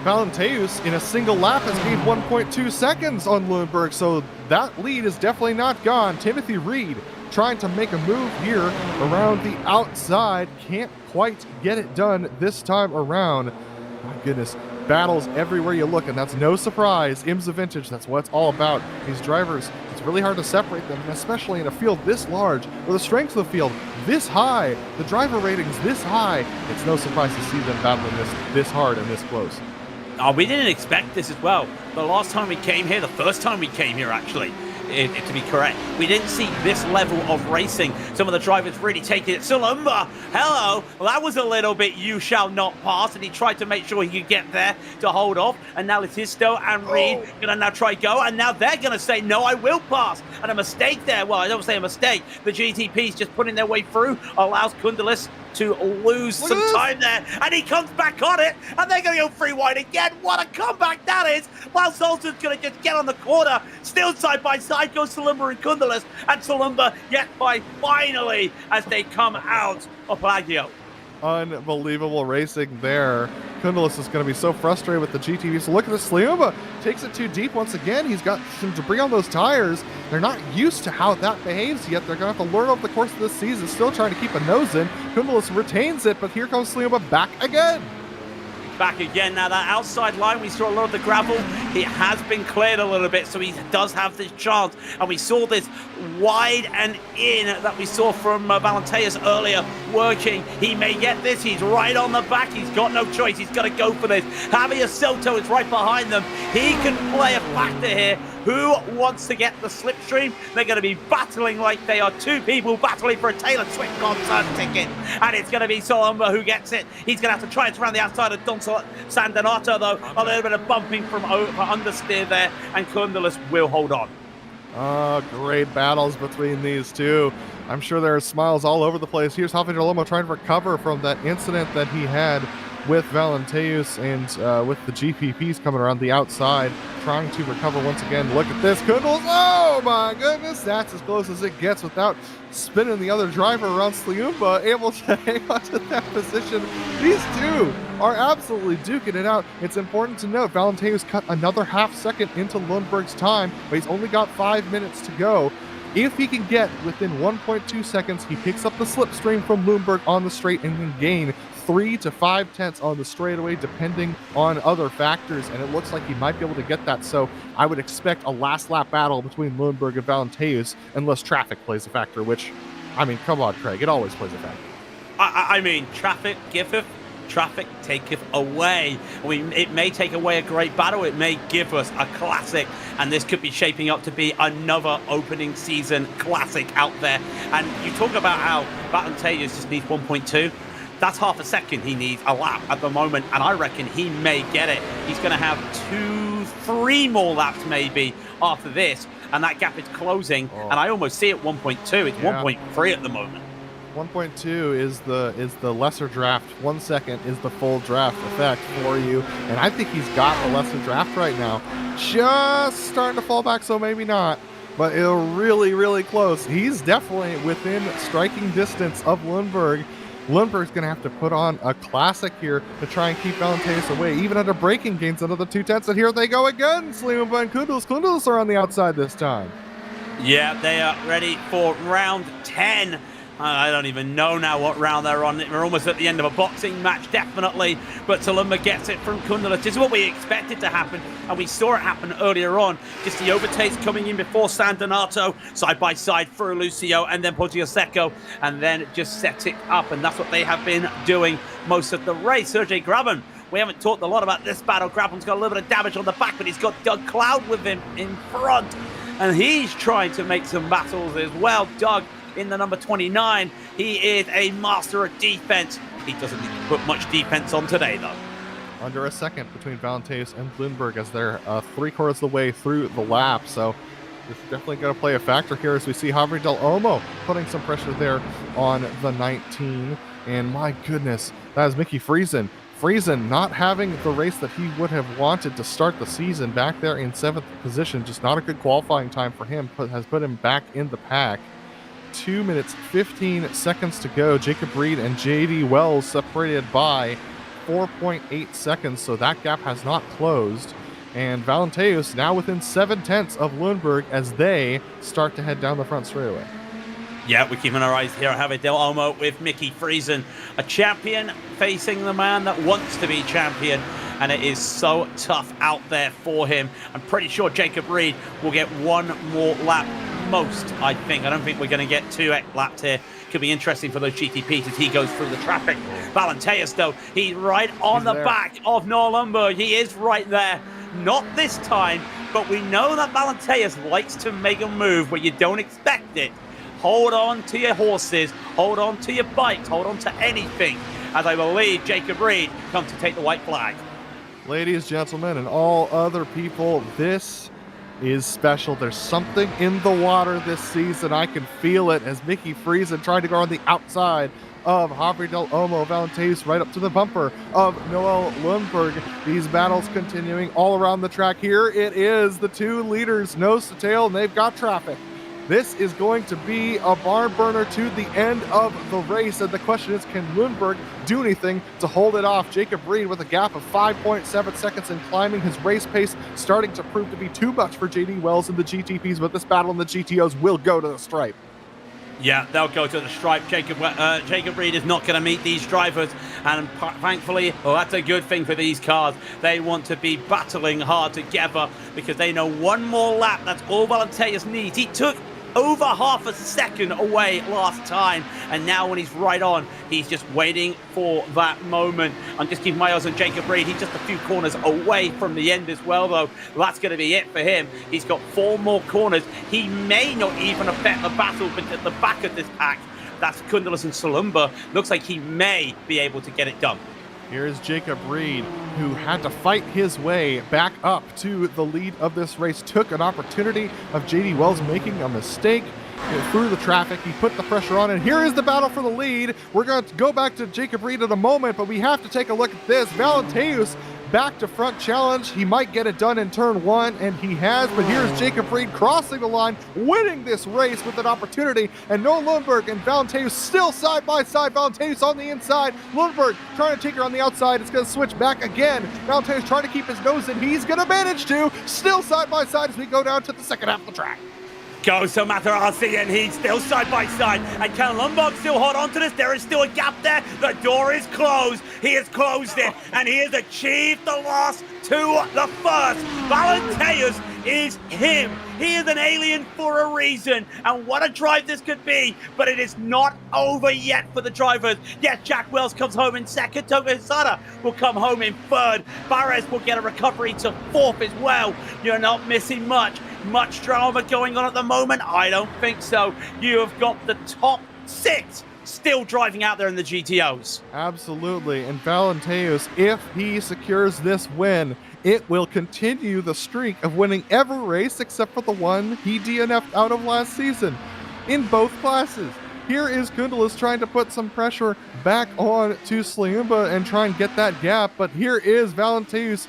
Valenteus in a single lap has gained 1.2 seconds on Lundberg, so that lead is definitely not gone. Timothy Reed trying to make a move here around the outside. Can't quite get it done this time around. My goodness. Battles everywhere you look, and that's no surprise. IMSA Vintage, that's what it's all about. These drivers, it's really hard to separate them, especially in a field this large, where the strength of the field this high, the driver ratings this high. It's no surprise to see them battling this hard and this close. Oh, we didn't expect this as well. The last time we came here, the first time we came here actually, to be correct, we didn't see this level of racing. Some of the drivers really taking it. Sliumba, hello, well, that was a little bit you shall not pass, and he tried to make sure he could get there to hold off, and now Letisto and Reed gonna now try go, and now they're gonna say, no, I will pass, and a mistake there, well, I don't say a mistake, the GTP's just putting their way through, allows Kundelis to lose some time there, and he comes back on it, and they're going to go free wide again. What a comeback that is! While Sultan's going to just get on the corner, still side by side goes Sliumba and Kundelis, and Sliumba yet by finally as they come out of Plagio. Unbelievable racing there. Kundelis is going to be so frustrated with the GTV. So look at this. Sliumba takes it too deep once again. He's got some debris on those tires. They're not used to how that behaves yet. They're going to have to learn over the course of this season. Still trying to keep a nose in. Kundelis retains it, but here comes Sliumba back again. Back again. Now that outside line, we saw a lot of the gravel. It has been cleared a little bit, so he does have this chance. And we saw this wide and in that we saw from Valenteus earlier working. He may get this. He's right on the back. He's got no choice. He's got to go for this. Javier Soto is right behind them. He can play a factor here. Who wants to get the slipstream? They're going to be battling like they are two people battling for a Taylor Swift concert ticket. And it's going to be Sliumba who gets it. He's going to have to try it around the outside of Don Sandonato, though. A little bit of bumping from understeer there. And Kundelis will hold on. Great battles between these two. I'm sure there are smiles all over the place. Here's Javier Lomo trying to recover from that incident that he had with Valenteus and with the GPPs coming around the outside, trying to recover once again. Look at this, Kundelis. Oh my goodness, that's as close as it gets without spinning the other driver around. Sliumba able to hang on to that position. These two are absolutely duking it out. It's important to note Valenteus cut another half second into Lundberg's time, but he's only got 5 minutes to go. If he can get within 1.2 seconds, he picks up the slipstream from Lundberg on the straight and can gain 3 to 5 tenths on the straightaway, depending on other factors, and it looks like he might be able to get that. So I would expect a last lap battle between Lundberg and Valenteus, unless traffic plays a factor, which, I mean, come on, Craig, it always plays a factor. I mean, traffic giveth, traffic taketh away. I mean, it may take away a great battle, it may give us a classic, and this could be shaping up to be another opening season classic out there. And you talk about how Valenteus just needs 1.2. That's half a second he needs a lap at the moment, and I reckon he may get it. He's going to have 2-3 more laps maybe after this, and that gap is closing, and I almost see it 1.2. It's 1.3 at the moment. 1.2 is the lesser draft. 1 second is the full draft effect for you, and I think he's got a lesser draft right now. Just starting to fall back, so maybe not, but it'll really, really close. He's definitely within striking distance of Lundberg. Lundberg's going to have to put on a classic here to try and keep Valenteus away, even under braking gains, another 2 tenths, and here they go again. Sleeman and Kundals are on the outside this time. Yeah, they are ready for round 10. I don't even know now what round they're on. We're almost at the end of a boxing match, definitely. But Tulumba gets it from Kundalas. This is what we expected to happen, and we saw it happen earlier on. Just the overtakes coming in before San Donato, side by side through Lucio, and then Poggio and then just set it up. And that's what they have been doing most of the race. Sergey Graben, we haven't talked a lot about this battle. Graben's got a little bit of damage on the back, but he's got Doug Cloud with him in front, and he's trying to make some battles as well. Doug, in the number 29, he is a master of defense. He doesn't need to put much defense on today, though. Under a second between Valenteus and Lundberg as they're 3/4 of the way through the lap. So it's definitely going to play a factor here as we see Javier Del Olmo putting some pressure there on the 19. And my goodness, that is Mickey Friesen. Friesen not having the race that he would have wanted to start the season, back there in 7th position. Just not a good qualifying time for him, has put him back in the pack. 2 minutes, 15 seconds to go. Jacob Reed and JD Wells separated by 4.8 seconds, so that gap has not closed. And Valenteus now within 7 tenths of Lundberg as they start to head down the front straightaway. Yeah, we're keeping our eyes here. Javier Del Olmo with Mickey Friesen, a champion facing the man that wants to be champion, and it is so tough out there for him. I'm pretty sure Jacob Reed will get 1 more lap most, I think. I don't think we're going to get 2 laps here. Could be interesting for those GTPs as he goes through the traffic. Valenteus, though, he's right on the back of Noah Lundberg. He is right there. Not this time, but we know that Valenteus likes to make a move where you don't expect it. Hold on to your horses, hold on to your bikes, hold on to anything, as I believe Jacob Reed comes to take the white flag. Ladies, gentlemen, and all other people, this is special. There's something in the water this season. I can feel it as Mickey Friesen trying to go on the outside of Javier Del Olmo. Valenteus right up to the bumper of Noel Lundberg. These battles continuing all around the track. Here it is, the 2 leaders nose to tail, and they've got traffic. This is going to be a barn burner to the end of the race, and the question is, can Lundberg do anything to hold it off? Jacob Reed with a gap of 5.7 seconds and climbing his race pace, starting to prove to be too much for JD Wells and the GTPs, but this battle in the GTOs will go to the stripe. Yeah, they'll go to the stripe. Jacob Reed is not going to meet these drivers, and thankfully, well, that's a good thing for these cars. They want to be battling hard together because they know 1 more lap. That's all Valenteus needs. He took over half a second away last time, and now when he's right on, he's just waiting for that moment. I'm just keeping my eyes on Jacob Reed. He's just a few corners away from the end as well, though. That's going to be it for him. He's got 4 more corners. He may not even affect the battle, but at the back of this pack, that's Kundalas and Salumba. Looks like he may be able to get it done. Here's Jacob Reed, who had to fight his way back up to the lead of this race. Took an opportunity of JD Wells making a mistake through the traffic. He put the pressure on, and here is the battle for the lead. We're going to go back to Jacob Reed in a moment, but we have to take a look at this. Valenteus back to front challenge. He might get it done in turn 1, and he has, but here's Jacob Reed crossing the line, winning this race with an opportunity, and Noah Lundberg and Valenteus still side by side. Valenteus on the inside, Lundberg trying to take her on the outside. It's going to switch back again. Valenteus trying to keep his nose in. He's going to manage to, still side by side as we go down to the second half of the track. goes to Materazzi, and he's still side by side. And can Lundberg still hold on to this? There is still a gap there. The door is closed. He has closed it, and he has achieved the loss to the first. Valenteus is him. He is an alien for a reason, and what a drive this could be. But it is not over yet for the drivers. Yes, Jack Wells comes home in second. Togo Hisada will come home in third. Barres will get a recovery to fourth as well. You're not missing much drama going on at the moment. I don't think so. You have got the top 6 still driving out there in the GTOs. Absolutely. And Valenteus, if he secures this win, it will continue the streak of winning every race except for the one he DNF'd out of last season in both classes. Here is Kundelis trying to put some pressure back on to Sliumba and try and get that gap, but here is Valenteus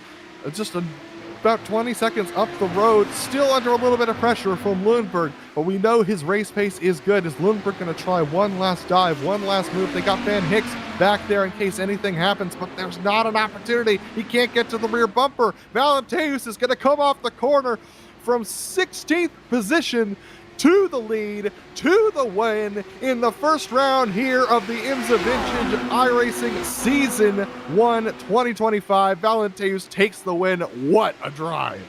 just about 20 seconds up the road, still under a little bit of pressure from Lundberg, but we know his race pace is good. Is Lundberg going to try one last dive, one last move? They got Van Hicks back there in case anything happens, but there's not an opportunity. He can't get to the rear bumper. Valenteus is going to come off the corner from 16th position to the lead, to the win in the first round here of the IMSA Vintage iRacing Season 1 2025. Valenteus takes the win. What a drive.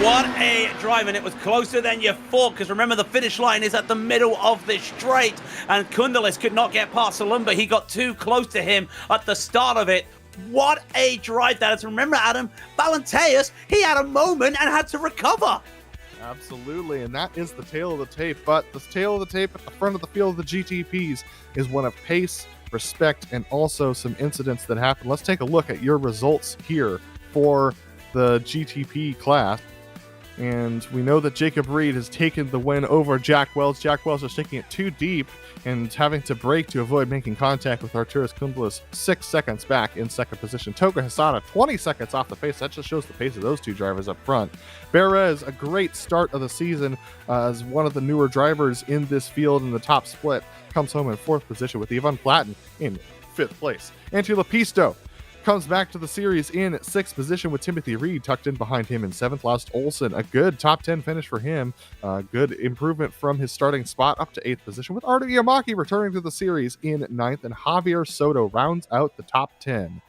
What a drive, and it was closer than you thought, because remember, the finish line is at the middle of the straight, and Kundelis could not get past Salumba. He got too close to him at the start of it. What a drive that is. Remember, Adam, Valenteus, he had a moment and had to recover. Absolutely, and that is the tail of the tape. But the tail of the tape at the front of the field of the GTPs is one of pace, respect, and also some incidents that happened. Let's take a look at your results here for the GTP class. And we know that Jacob Reed has taken the win over Jack Wells. Jack Wells is taking it too deep and having to brake to avoid making contact with Arturas Kundelis 6 seconds back in second position. Toga Hisada 20 seconds off the pace. That just shows the pace of those two drivers up front. Perez, a great start of the season as one of the newer drivers in this field in the top split, comes home in fourth position with Ivan Platten in fifth place. Antti Lapisto comes back to the series in sixth position with Timothy Reed tucked in behind him in seventh. Last Olsen, a good top 10 finish for him. Good improvement from his starting spot up to eighth position with Ardo Yamaki returning to the series in ninth, and Javier Soto rounds out the top 10.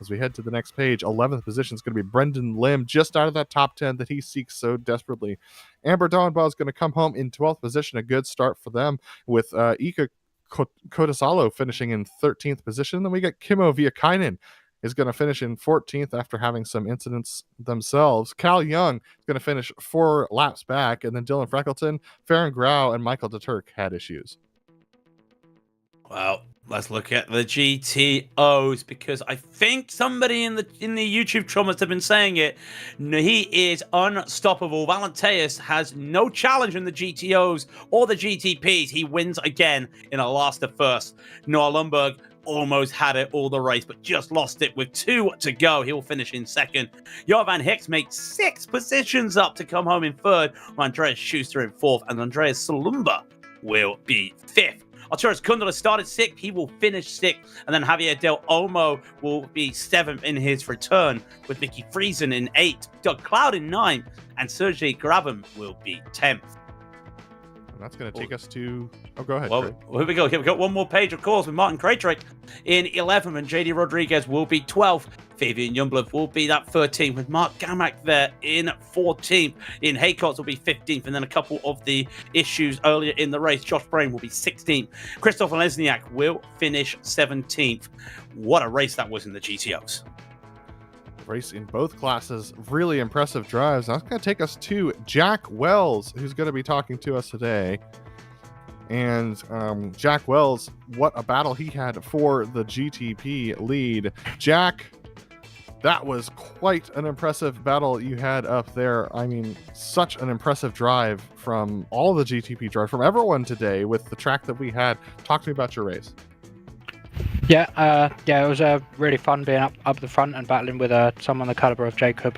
As we head to the next page, 11th position is going to be Brendan Lim, just out of that top 10 that he seeks so desperately. Amber Dawnbaugh is going to come home in 12th position, a good start for them with Ika Kotasalo finishing in 13th position. Then we got Kimmo Viakainen is going to finish in 14th after having some incidents themselves. Cal Young is going to finish 4 laps back, and then Dylan Freckleton, Farron Grau, and Michael DeTurk had issues. Well, let's look at the GTOs, because I think somebody in the YouTube comments have been saying it. He is unstoppable. Valenteus has no challenge in the GTOs or the GTPs. He wins again in a last to first. Noah Lundberg almost had it all the race, but just lost it with 2 to go. He'll finish in second. Jovan Hicks makes 6 positions up to come home in third. Andreas Schuster in fourth, and Andreas Salumba will be fifth. Arturas Kundelis started 6th. He will finish 6th. And then Javier Del Olmo will be 7th in his return, with Vicky Friesen in 8th, Doug Cloud in 9th, and Sergei Grabin will be 10th. And that's going to take us to... Oh, go ahead. Well, here we go. Here we got one more page, of course, with Martin Krajcik in 11th, and JD Rodriguez will be 12th. Fabian Youngblood will be that 13th, with Mark Gamak there in 14th. In Haycox will be 15th, and then a couple of the issues earlier in the race. Josh Brain will be 16th. Christopher Lesniak will finish 17th. What a race that was in the GTOs. Race in both classes, really impressive drives. That's going to take us to Jack Wells, who's going to be talking to us today. And Jack Wells, what a battle he had for the GTP lead. Jack, that was quite an impressive battle you had up there. I mean, such an impressive drive from all the GTP drive, from everyone today with the track that we had. Talk to me about your race. Yeah, it was really fun being up the front and battling with someone the caliber of Jacob.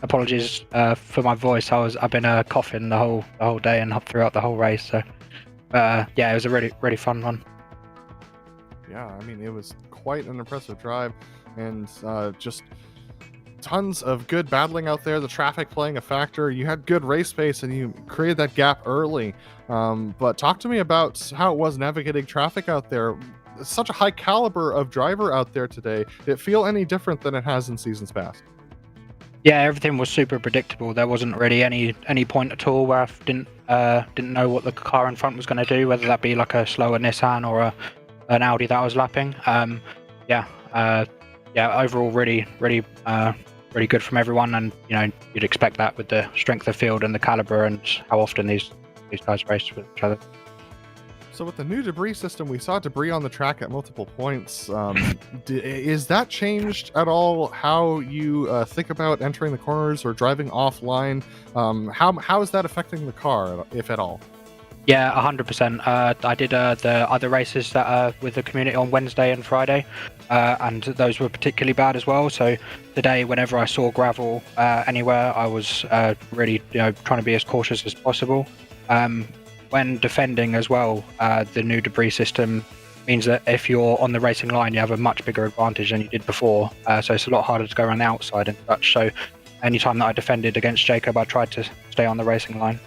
Apologies for my voice. I've been coughing the whole day and throughout the whole race. So it was a really fun one. Yeah, I mean, it was quite an impressive drive, and just tons of good battling out there, the traffic playing a factor. You had good race pace and you created that gap early. But talk to me about how it was navigating traffic out there. Such a high caliber of driver out there today. Did it feel any different than it has in seasons past? Yeah, everything was super predictable. There wasn't really any point at all where I didn't know what the car in front was going to do, whether that be like a slower Nissan or an Audi that I was lapping. Overall, really good from everyone, and you'd expect that with the strength of field and the caliber and how often these guys race with each other. So with the new debris system, we saw debris on the track at multiple points. Is that changed at all how you think about entering the corners or driving offline? How is that affecting the car, if at all? Yeah, 100%. I did the other races that with the community on Wednesday and Friday, and those were particularly bad as well. So today, whenever I saw gravel anywhere, I was really trying to be as cautious as possible. When defending as well, the new debris system means that if you're on the racing line, you have a much bigger advantage than you did before. So it's a lot harder to go around the outside and such. So anytime that I defended against Jacob, I tried to stay on the racing line.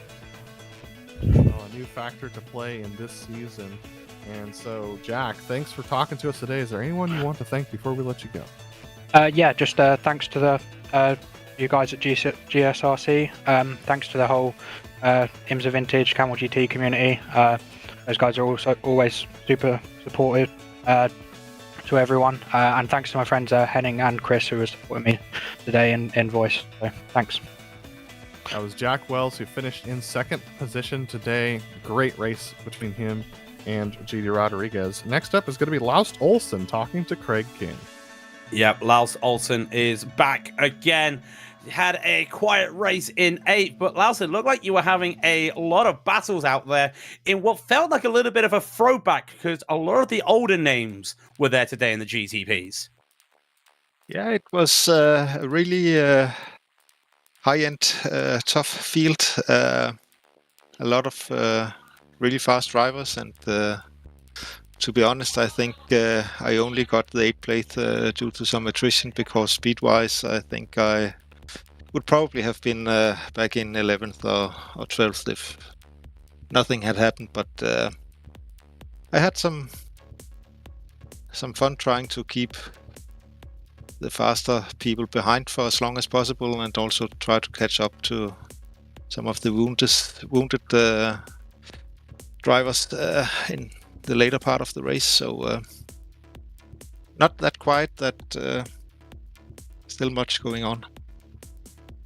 A new factor to play in this season. And so, Jack, thanks for talking to us today. Is there anyone you want to thank before we let you go? Just thanks to the you guys at GSRC. Thanks to the whole IMSA Vintage Camel GT community. Those guys are also always super supportive to everyone. And thanks to my friends Henning and Chris, who were supporting me today in voice. So thanks. That was Jack Wells, who finished in second position today. Great race between him and GD Rodriguez. Next up is going to be Laust Olsen talking to Craig King. Yep, Laust Olsen is back again. Had a quiet race in 8th, but Laust, it looked like you were having a lot of battles out there in what felt like a little bit of a throwback, because a lot of the older names were there today in the GTPs. Yeah, it was a really high-end, tough field. A lot of really fast drivers, and to be honest, I think I only got the 8th place due to some attrition, because speed-wise, I think I would probably have been back in 11th or 12th if nothing had happened. But I had some fun trying to keep the faster people behind for as long as possible, and also try to catch up to some of the wounded drivers in the later part of the race. So not that quiet, that still much going on.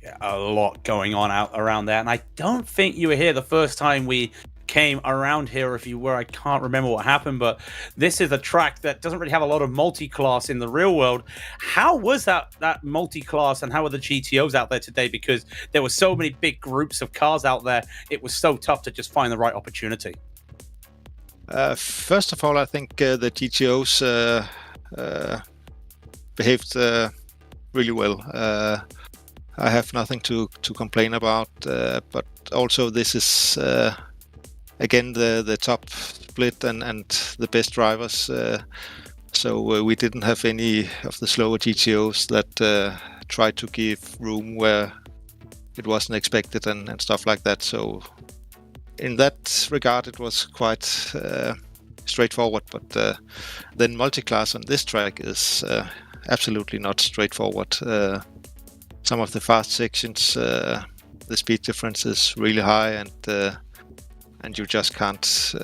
Yeah, a lot going on out around there, and I don't think you were here the first time we came around here. If you were, I can't remember what happened, but this is a track that doesn't really have a lot of multi-class in the real world. How was that multi-class, and how were the GTOs out there today? Because there were so many big groups of cars out there, it was so tough to just find the right opportunity. First of all, I think the GTOs behaved really well. I have nothing to complain about, but also this is again the top split and the best drivers. So we didn't have any of the slower GTOs that tried to give room where it wasn't expected and stuff like that. So in that regard, it was quite straightforward. But then multiclass on this track is absolutely not straightforward. Some of the fast sections, the speed difference is really high, and you just can't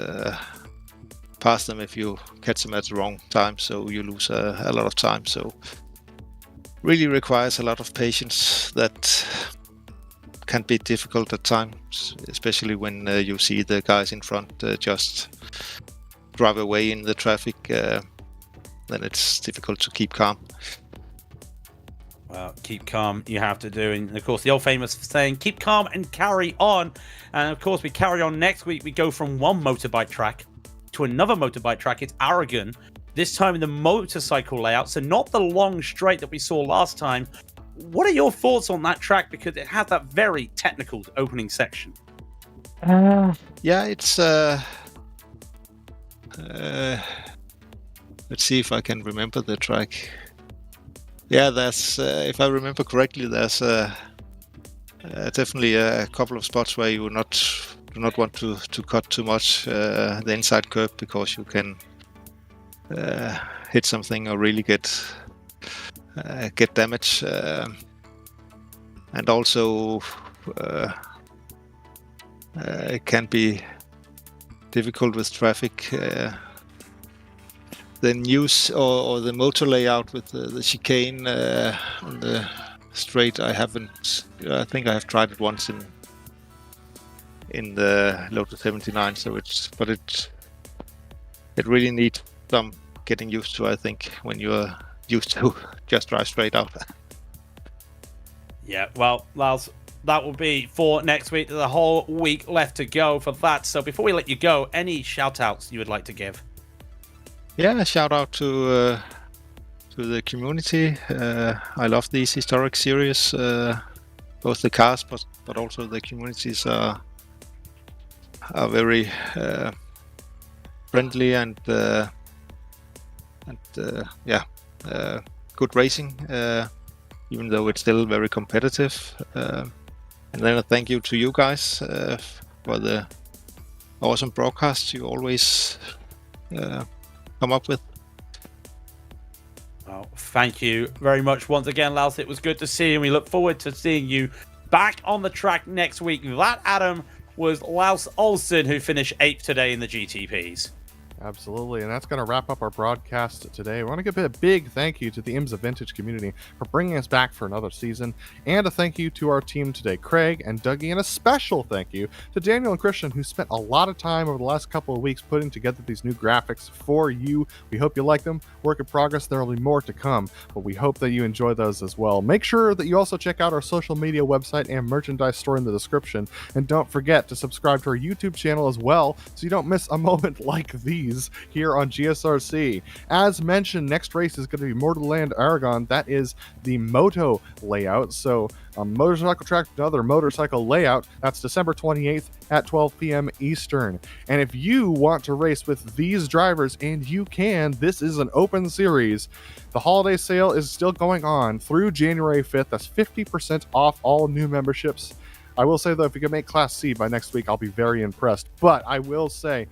pass them if you catch them at the wrong time. So you lose a lot of time. So really requires a lot of patience. That can be difficult at times, especially when you see the guys in front just drive away in the traffic. Then it's difficult to keep calm. Well, keep calm you have to do, and of course the old famous saying, keep calm and carry on. And of course we carry on next week. We go from one motorbike track to another motorbike track. It's Aragon, this time in the motorcycle layout, so not the long straight that we saw last time. What are your thoughts on that track, because it has that very technical opening section? Yeah, it's let's see if I can remember the track. Yeah, there's if I remember correctly, there's definitely a couple of spots where you do not want to cut too much the inside curve, because you can hit something or really get damage, and also it can be difficult with traffic. The news or the motor layout with the chicane on the straight, I haven't. I think I have tried it once in the Lotus 79. So it really needs some getting used to, I think, when you're used to just drive straight out. Yeah, well, Lars, that will be for next week. There's a whole week left to go for that. So before we let you go, any shout outs you would like to give? Yeah, a shout out to the community. I love these historic series. Both the cars, but also the communities are very friendly and good racing. Even though it's still very competitive. And then a thank you to you guys for the awesome broadcasts you always come up with. Well, thank you very much once again, Lars. It was good to see you, and we look forward to seeing you back on the track next week. That, Adam, was Lars Olsen, who finished 8th today in the GTPs. Absolutely, and that's going to wrap up our broadcast today. We want to give a big thank you to the IMSA Vintage community for bringing us back for another season, and a thank you to our team today, Craig and Dougie, and a special thank you to Daniel and Christian, who spent a lot of time over the last couple of weeks putting together these new graphics for you. We hope you like them. Work in progress. There will be more to come, but we hope that you enjoy those as well. Make sure that you also check out our social media website and merchandise store in the description, and don't forget to subscribe to our YouTube channel as well, so you don't miss a moment like these here on GSRC. As mentioned, next race is going to be Motorland Aragon. That is the moto layout. So a motorcycle track, another motorcycle layout. That's December 28th at 12 p.m. Eastern. And if you want to race with these drivers, and you can, this is an open series. The holiday sale is still going on through January 5th. That's 50% off all new memberships. I will say, though, if you can make Class C by next week, I'll be very impressed. But I will say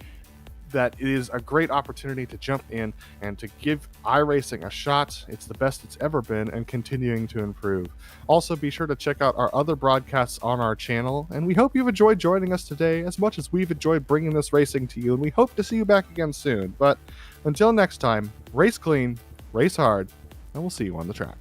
that it is a great opportunity to jump in and to give iRacing a shot. It's the best it's ever been, and continuing to improve. Also, be sure to check out our other broadcasts on our channel, and we hope you've enjoyed joining us today as much as we've enjoyed bringing this racing to you, and we hope to see you back again soon. But until next time, race clean, race hard, and we'll see you on the track.